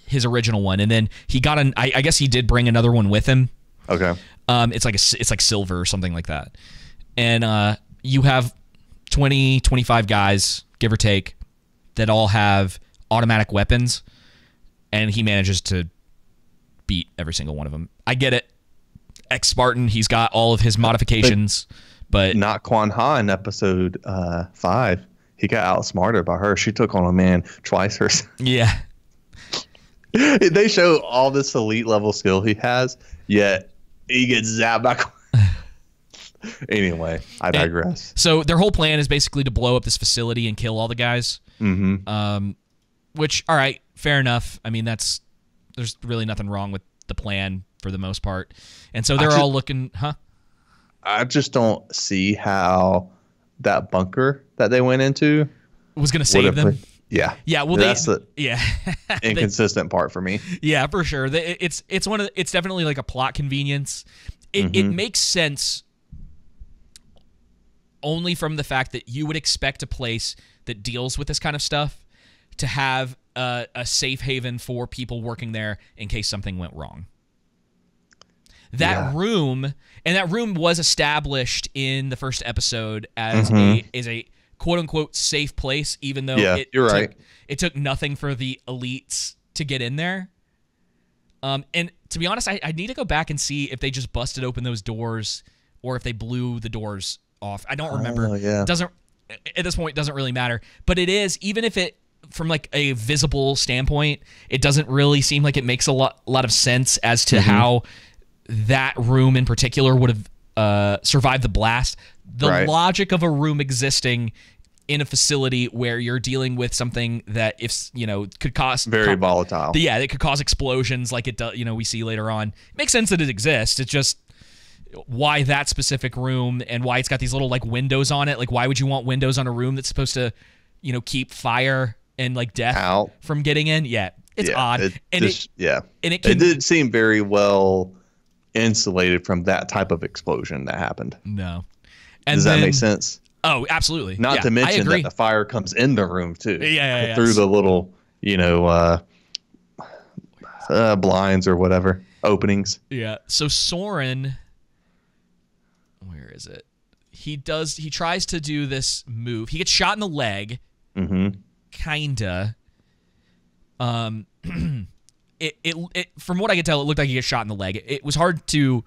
his original one, and then he got I guess he did bring another one with him. Okay. It's like silver or something like that. And you have 20, 25 guys, give or take, that all have automatic weapons, and he manages to beat every single one of them. I get it. Ex-Spartan, he's got all of his modifications, but not Quan Ha in episode 5. He got outsmarted by her. She took on a man twice her. Yeah. They show all this elite level skill he has, yet he gets zapped back. Anyway, I digress. So their whole plan is basically to blow up this facility and kill all the guys. Mm-hmm. Which, all right, fair enough. I mean, there's really nothing wrong with the plan for the most part. And so they're all looking, I just don't see how that bunker that they went into was going to save them. Yeah. Yeah. Well, that's the inconsistent part for me. Yeah, for sure. It's definitely like a plot convenience. It makes sense only from the fact that you would expect a place that deals with this kind of stuff to have a safe haven for people working there in case something went wrong. That room was established in the first episode as a quote unquote safe place, even though it took nothing for the elites to get in there. And to be honest, I need to go back and see if they just busted open those doors or if they blew the doors off. I don't remember. It doesn't at this point, it doesn't really matter. But it is, even if it, from like a visible standpoint, it doesn't really seem like it makes a lot of sense as to how that room in particular would have survived the blast. The logic of a room existing in a facility where you're dealing with something that, if could cause very volatile. Yeah, it could cause explosions like it does. We see later on. It makes sense that it exists. It's just why that specific room and why it's got these little like windows on it. Like, why would you want windows on a room that's supposed to, keep fire and like death out from getting in? Yeah, it's odd. It did seem very well insulated from that type of explosion that happened. No. Does that make sense? Oh, absolutely. Not to mention that the fire comes in the room too. Yeah. Through the little, blinds or whatever, openings. Yeah. So Sauron, where is it? He tries to do this move. He gets shot in the leg. Mm-hmm. Kinda. It from what I could tell, it looked like he gets shot in the leg. It was hard to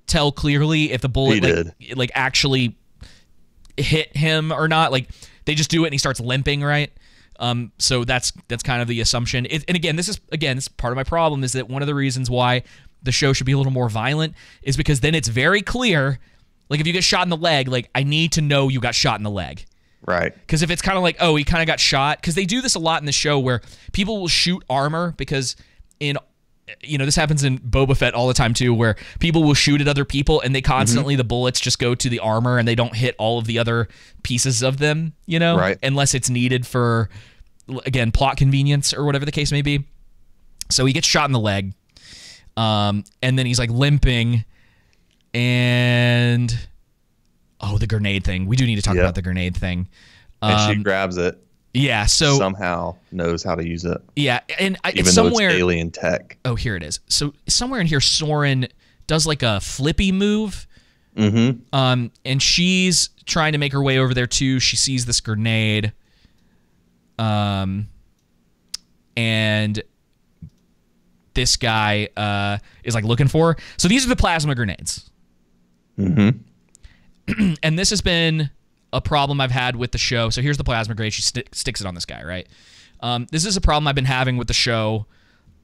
tell clearly if the bullet like actually hit him or not. Like they just do it and he starts limping, right? So that's kind of the assumption. And again, this is part of my problem, is that one of the reasons why the show should be a little more violent is because then it's very clear. Like if you get shot in the leg, like I need to know you got shot in the leg. Right. Because if it's kind of like, oh, he kind of got shot, because they do this a lot in the show where people will shoot armor, because this happens in Boba Fett all the time too, where people will shoot at other people and they constantly, the bullets just go to the armor and they don't hit all of the other pieces of them, right, unless it's needed for, again, plot convenience or whatever the case may be. So he gets shot in the leg, and then he's like limping, and the grenade thing. We do need to talk about the grenade thing. And she grabs it. Yeah, so somehow knows how to use it. Yeah, and even though it's alien tech. Oh, here it is. So somewhere in here, Sauron does like a flippy move. Mm-hmm. And she's trying to make her way over there too. She sees this grenade. And this guy is like looking for her. So these are the plasma grenades. Mm-hmm. And this has been a problem I've had with the show. So here's the plasma grenade. She sticks it on this guy, right? This is a problem I've been having with the show,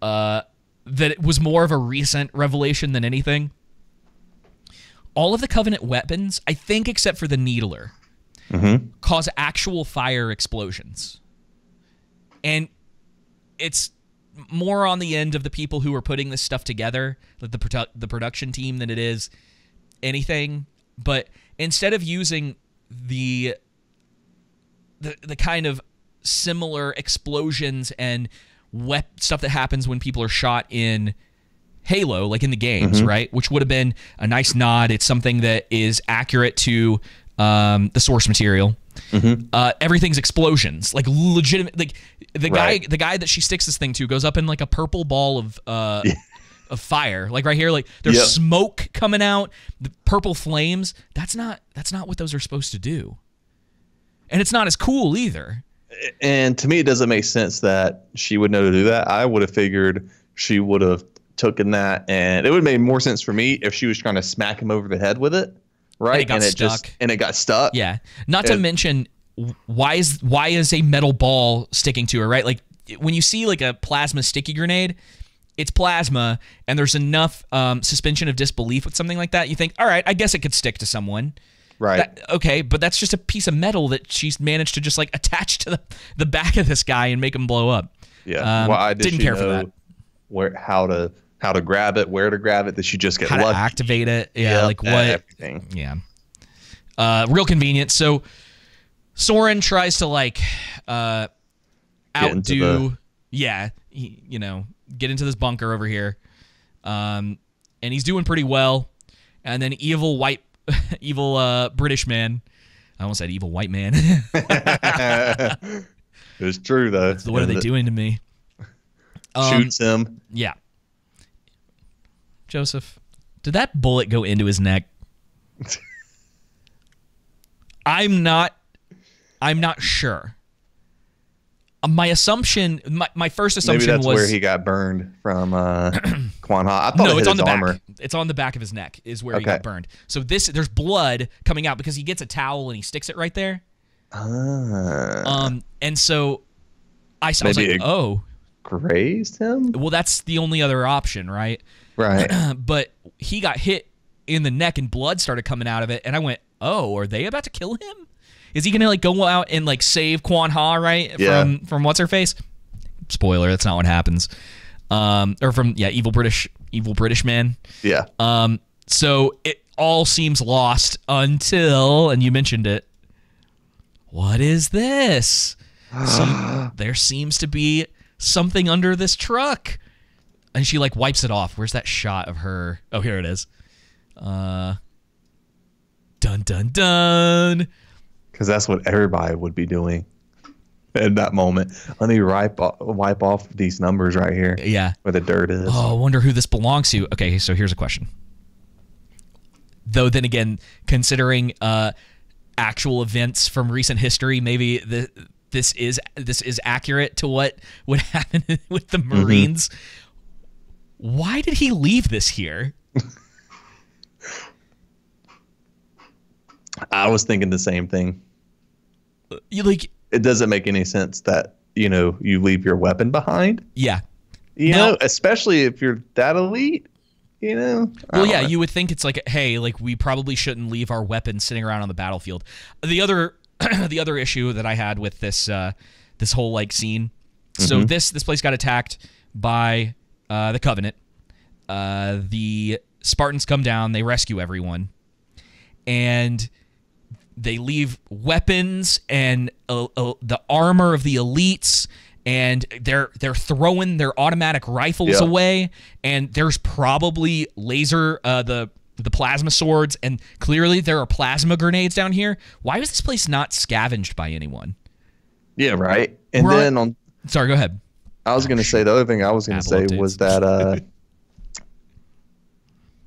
that it was more of a recent revelation than anything. All of the Covenant weapons, I think except for the Needler, cause actual fire explosions. And it's more on the end of the people who are putting this stuff together, like the production team, than it is anything. But instead of using the kind of similar explosions and stuff that happens when people are shot in Halo, like in the games, right? Which would have been a nice nod. It's something that is accurate to the source material. Everything's explosions, like legitimate. Like the guy that she sticks this thing to goes up in like a purple ball of fire, like right here, like there's smoke coming out, the purple flames. That's not what those are supposed to do, and it's not as cool either. And to me, it doesn't make sense that she would know to do that. I would have figured she would have taken that, and it would have made more sense for me if she was trying to smack him over the head with it, right? And it got stuck. Yeah. Not to mention, why is a metal ball sticking to her, right? Like when you see like a plasma sticky grenade, it's plasma, and there's enough suspension of disbelief with something like that. You think, all right, I guess it could stick to someone. Right. Okay, but that's just a piece of metal that she's managed to just like attach to the back of this guy and make him blow up. Yeah. Why didn't care for that. How to grab it, where to grab it? Did she just get lucky? How to activate it? Yeah, like what? Everything. Yeah. Real convenient. So Sauron tries to like outdo. Get into this bunker over here, and he's doing pretty well. And then evil British man. I almost said evil white man. It's true though. What are they doing to me? Shoots him. Yeah. Joseph, did that bullet go into his neck? I'm not sure. My assumption, my first assumption was... Maybe that's where he got burned from Quan Ha. I thought it's on the armor. back. It's on the back of his neck is where he got burned. So there's blood coming out because he gets a towel and he sticks it right there. And so I was like, oh. Grazed him? Well, that's the only other option, right? Right. But he got hit in the neck and blood started coming out of it. And I went, oh, are they about to kill him? Is he gonna like go out and like save Quan Ha, right? Yeah. From what's her face? Spoiler, that's not what happens. Or from evil British man. Yeah. So it all seems lost until, and you mentioned it. What is this? So there seems to be something under this truck, and she like wipes it off. Where's that shot of her? Oh, here it is. Dun dun dun. Because that's what everybody would be doing. in that moment. Let me wipe off these numbers right here. Yeah. Where the dirt is. Oh, I wonder who this belongs to. Okay, so here's a question. Though then again, considering actual events from recent history, maybe this is accurate to what would happen with the Marines. Why did he leave this here? I was thinking the same thing. It doesn't make any sense that, you leave your weapon behind. Yeah. You know, especially if you're that elite, Well, yeah, you would think it's like, hey, like we probably shouldn't leave our weapons sitting around on the battlefield. The other issue that I had with this this whole like scene. So this place got attacked by the Covenant. The Spartans come down, they rescue everyone. And they leave weapons and the armor of the elites, and they're throwing their automatic rifles away. And there's probably laser the plasma swords, and clearly there are plasma grenades down here. Why was this place not scavenged by anyone? Yeah, right. And then sorry, go ahead. I was going to say the other thing I was going to say was that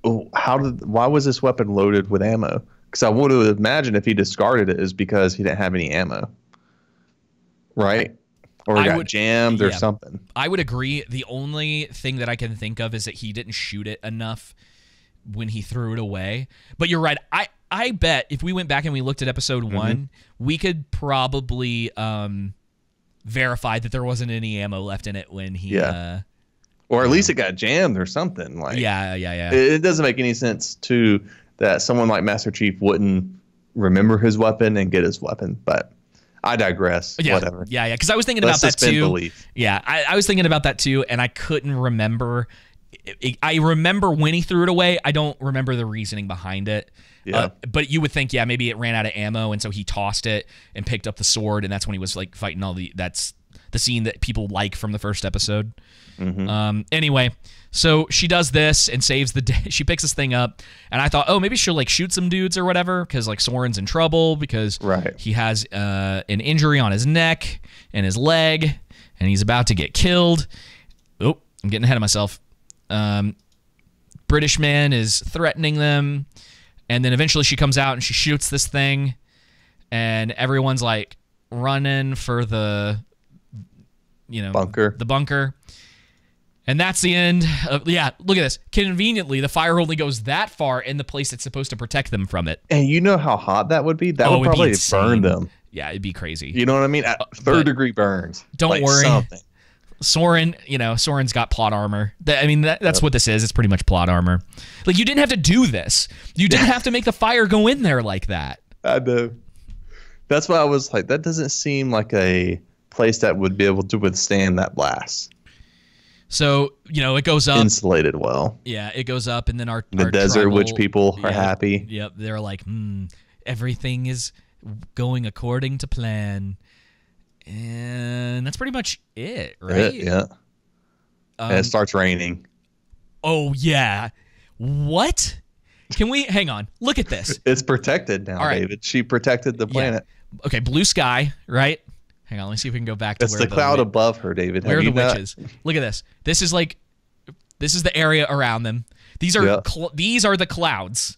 why was this weapon loaded with ammo? Because I would have imagined if he discarded it is because he didn't have any ammo, right? Or got jammed or something. I would agree. The only thing that I can think of is that he didn't shoot it enough when he threw it away. But you're right. I bet if we went back and we looked at episode 1, we could probably verify that there wasn't any ammo left in it when he... or at least it got jammed or something. Like Yeah. It doesn't make any sense that someone like Master Chief wouldn't remember his weapon and get his weapon, but I digress. Yeah, whatever. Yeah. Because I was thinking about that too. Belief. Yeah, I was thinking about that too, and I couldn't remember. I remember when he threw it away. I don't remember the reasoning behind it. Yeah. But you would think, maybe it ran out of ammo, and so he tossed it and picked up the sword, and that's when he was like fighting that's the scene that people like from the first episode. Anyway, so she does this and saves the day. She picks this thing up, and I thought, maybe she'll like shoot some dudes or whatever, because like Sauron's in trouble because he has an injury on his neck and his leg, and he's about to get killed. Oh, I'm getting ahead of myself. British man is threatening them, and then eventually she comes out and she shoots this thing, and everyone's like running for the bunker. And that's the end of, look at this. Conveniently, the fire only goes that far in the place that's supposed to protect them from it. And you know how hot that would be? That would probably burn them. Yeah, it'd be crazy. You know what I mean? Third-degree burns. Don't worry. Sauron's got plot armor. That's what this is. It's pretty much plot armor. Like, you didn't have to do this. You didn't have to make the fire go in there like that. I know. That's why I was like, that doesn't seem like a place that would be able to withstand that blast. So, it goes up. Insulated well. Yeah, it goes up, and then our desert witch people are happy. Yep, they're like, everything is going according to plan. And that's pretty much it, right? Yeah. And it starts raining. Oh, yeah. What? Can we... Hang on. Look at this. It's protected now, David. She protected the planet. Yeah. Okay, blue sky, right? Hang on, let me see if we can go back to where the cloud above her, David. Where are the witches? Look at this. This is the area around them. These are these are the clouds,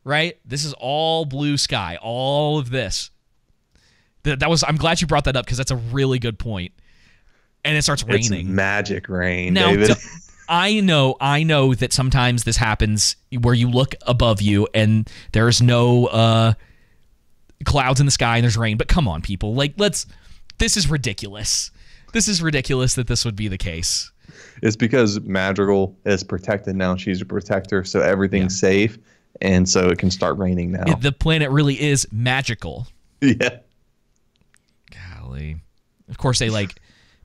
right? This is all blue sky. All of this. I'm glad you brought that up because that's a really good point. And it starts raining. It's magic rain, now, David. I know that sometimes this happens where you look above you and there's no clouds in the sky and there's rain. But come on, people. This is ridiculous. This is ridiculous that this would be the case. It's because Madrigal is protected now. She's a protector, so everything's safe, and so it can start raining now. The planet really is magical. Yeah. Golly. Of course, they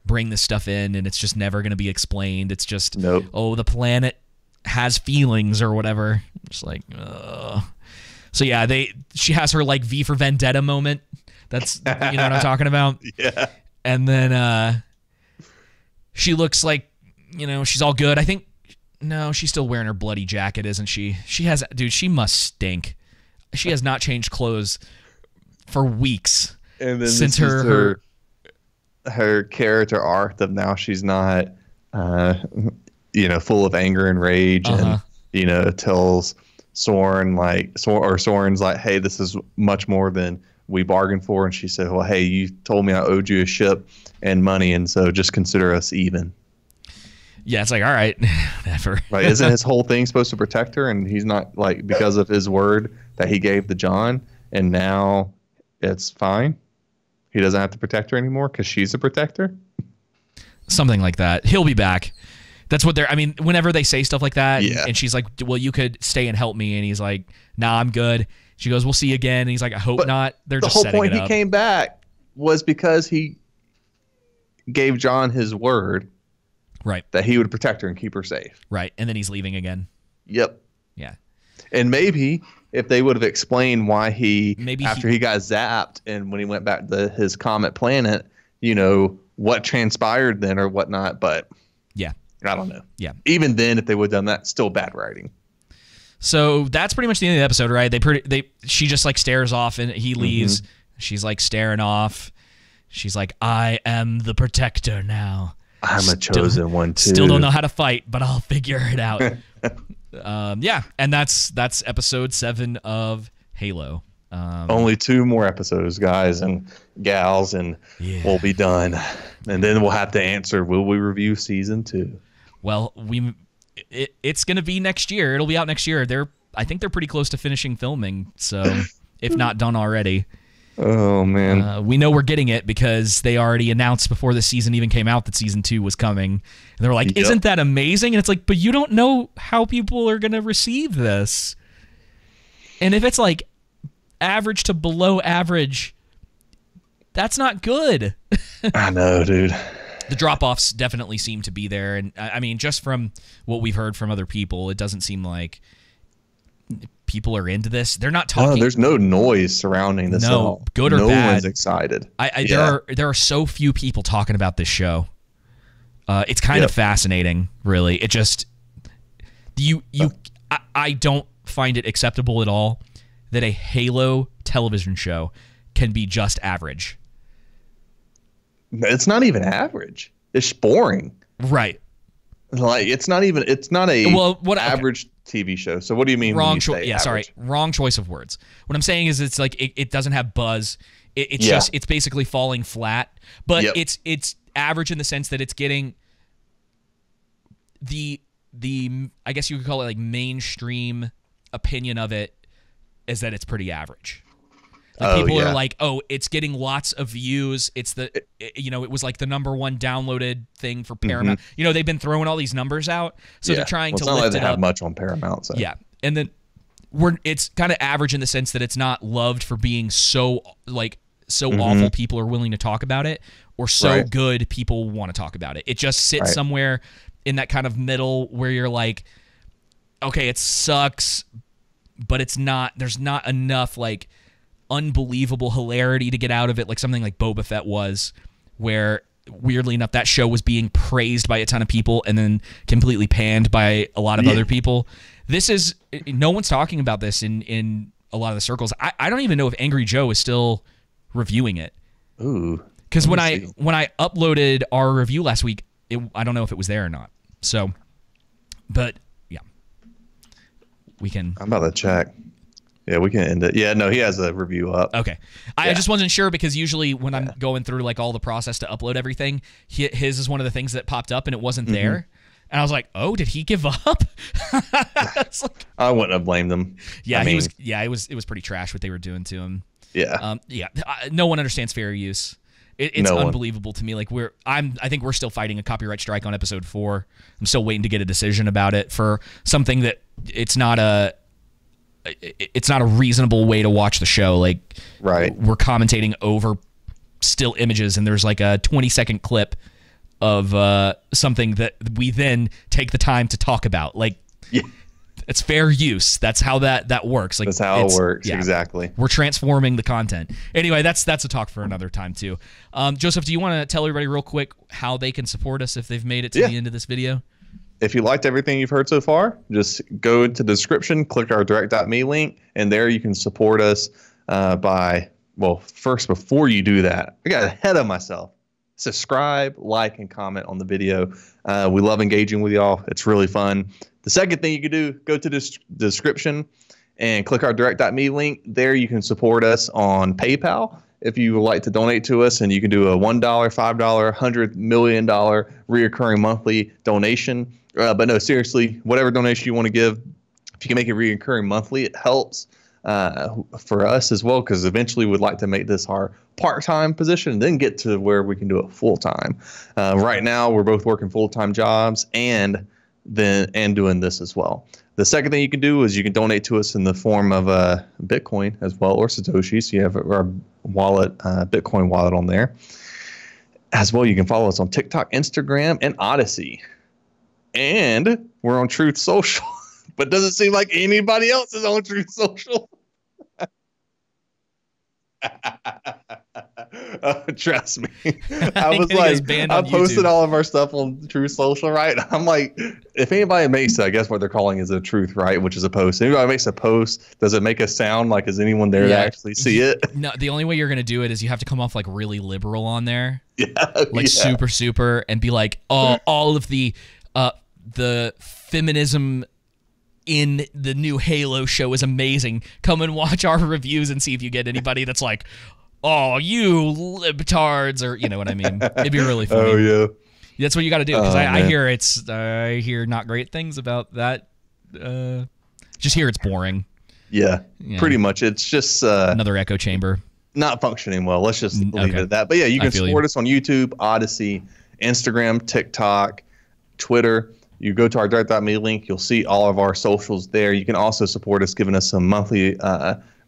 bring this stuff in, and it's just never going to be explained. It's just, the planet has feelings or whatever. Just ugh. So yeah, she has her V for Vendetta moment. That's what I'm talking about. Yeah. And then she looks like, she's all good. I think she's still wearing her bloody jacket, isn't she? She must stink. She has not changed clothes for weeks. And then since her her character arc of now she's not, full of anger and rage, and tells Soren Soren's like, hey, this is much more than we bargained for, and she said, well, hey, you told me I owed you a ship and money, and so just consider us even. Yeah, it's like, all right, never. Right? Isn't his whole thing supposed to protect her, and he's not, like, because of his word that he gave to John, and now it's fine? He doesn't have to protect her anymore because she's a protector? Something like that. He'll be back. That's what they're, I mean, whenever they say stuff like that, and she's like, well, you could stay and help me, and he's like, nah, I'm good. She goes, we'll see you again, and he's like, I hope not. They're just setting it up. The whole point he came back was because he gave John his word. Right. That he would protect her and keep her safe. Right. And then he's leaving again. Yep. Yeah. And maybe if they would have explained why after he got zapped and when he went back to his comet planet, what transpired then or whatnot. But yeah, I don't know. Yeah. Even then, if they would have done that, still bad writing. So that's pretty much the end of the episode, right? She just like stares off and he leaves. Mm-hmm. She's like staring off. She's like, I am the protector now. I'm a chosen one too. Still don't know how to fight, but I'll figure it out. Yeah, and that's episode 7 of Halo. Only 2 more episodes, guys and gals, and we'll be done. And then we'll have to answer: will we review season 2? Well, it's going to be next year. It'll be out next year. I think they're pretty close to finishing filming, so if not done already. Oh, man. We know we're getting it because they already announced before the season even came out that season 2 was coming. And they're like, isn't that amazing? And it's like, but you don't know how people are going to receive this. And if it's like average to below average, that's not good. I know, dude. The drop-offs definitely seem to be there. And I mean, just from what we've heard from other people, it doesn't seem like people are into this. They're not talking. No, there's no noise surrounding this. No, good or bad. No one's excited. There are so few people talking about this show. It's kind of fascinating, really. It just I don't find it acceptable at all that a Halo television show can be just average. It's not even average. It's boring. Right. Like it's not a average TV show. So what do you mean? Wrong choice. Yeah, sorry. Wrong choice of words. What I'm saying is it's like it doesn't have buzz. It's basically falling flat. But it's average in the sense that it's getting the I guess you could call it like mainstream opinion of it is that it's pretty average. Like people are like, oh, it's getting lots of views. It's it was like the #1 downloaded thing for Paramount. Mm-hmm. They've been throwing all these numbers out, so they're trying to lift it up. It's not like they have much on Paramount. So. Yeah, and then it's kind of average in the sense that it's not loved for being so awful people are willing to talk about it, or so good people want to talk about it. It just sits somewhere in that kind of middle where you're like, okay, it sucks, but it's not. There's not enough like unbelievable hilarity to get out of it, like something like Boba Fett was, where weirdly enough that show was being praised by a ton of people and then completely panned by a lot of other people. This is no one's talking about this in a lot of the circles. I don't even know if Angry Joe is still reviewing it. Ooh, because when I uploaded our review last week, I don't know if it was there or not. So, but yeah, we can. I'm about to check. Yeah, we can end it. Yeah, no, he has a review up. Okay. I just wasn't sure because usually when I'm going through like all the process to upload everything, his is one of the things that popped up and it wasn't there. And I was like, oh, did he give up? I wouldn't have blamed him. Yeah, it was pretty trash what they were doing to him. Yeah. No one understands fair use. It's unbelievable to me. Like I think we're still fighting a copyright strike on episode 4. I'm still waiting to get a decision about it for something that it's not a reasonable way to watch the show. Like, we're commentating over still images, and there's like a 20-second clip of something that we then take the time to talk about. Like, it's fair use. That's how that works. Like, that's how it works. Yeah, exactly. We're transforming the content. Anyway, that's a talk for another time too. Joseph, do you want to tell everybody real quick how they can support us if they've made it to the end of this video? If you liked everything you've heard so far, just go into the description, click our direct.me link, and there you can support us first, before you do that, I got ahead of myself. subscribe, like, and comment on the video. We love engaging with y'all. It's really fun. The second thing you can do, go to the description and click our direct.me link. There you can support us on PayPal if you would like to donate to us, and you can do a $1, $5, $100 million reoccurring monthly donation. But no, seriously, whatever donation you want to give, if you can make it reoccurring monthly, it helps for us as well, because eventually we'd like to make this our part-time position and then get to where we can do it full-time. Right now, we're both working full-time jobs and doing this as well. The second thing you can do is you can donate to us in the form of Bitcoin as well, or Satoshi. So you have our wallet, Bitcoin wallet on there. As well, you can follow us on TikTok, Instagram, and Odyssey. And we're on Truth Social. But doesn't seem like anybody else is on Truth Social. Trust me. I was like, I posted all of our stuff on Truth Social, right? I'm like, if anybody makes, I guess what they're calling is a truth, right? Which is a post. If anybody makes a post, does it make a sound? Like, is anyone there to actually see it? No, the only way you're going to do it is you have to come off like really liberal on there. Like super, and be like, all of the feminism in the new Halo show is amazing. Come and watch our reviews and see if you get anybody that's like, oh, you libtards, or you know what I mean. It'd be really funny. Oh yeah, that's what you got to do, because I hear not great things about that. Just hear it's boring. Yeah, pretty much. It's just another echo chamber. Not functioning well. Let's just leave it at that. But yeah, you can support us on YouTube, Odyssey, Instagram, TikTok, Twitter. You go to our direct.me link, you'll see all of our socials there. You can also support us, giving us some monthly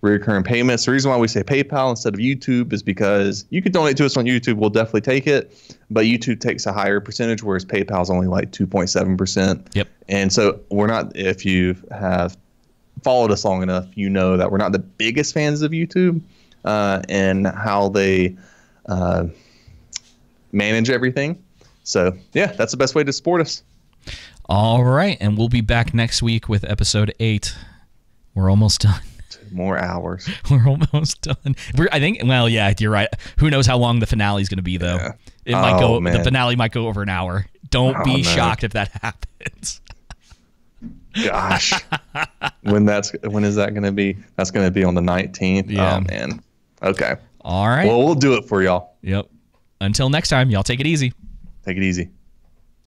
recurring payments. The reason why we say PayPal instead of YouTube is because you can donate to us on YouTube. We'll definitely take it. But YouTube takes a higher percentage, whereas PayPal is only like 2.7%. Yep. And so we're not, if you have followed us long enough, you know that we're not the biggest fans of YouTube and how they manage everything. So, yeah, that's the best way to support us. All right, and we'll be back next week with episode 8. We're almost done. 2 more hours. We're almost done. I think. Well, yeah, you're right. Who knows how long the finale is going to be, though? Yeah. It might go. Man. The finale might go over an hour. Don't be shocked if that happens. Gosh, when is that going to be? That's going to be on the 19th. Yeah. Oh man. Okay. All right. Well, we'll do it for y'all. Yep. Until next time, y'all take it easy. Take it easy.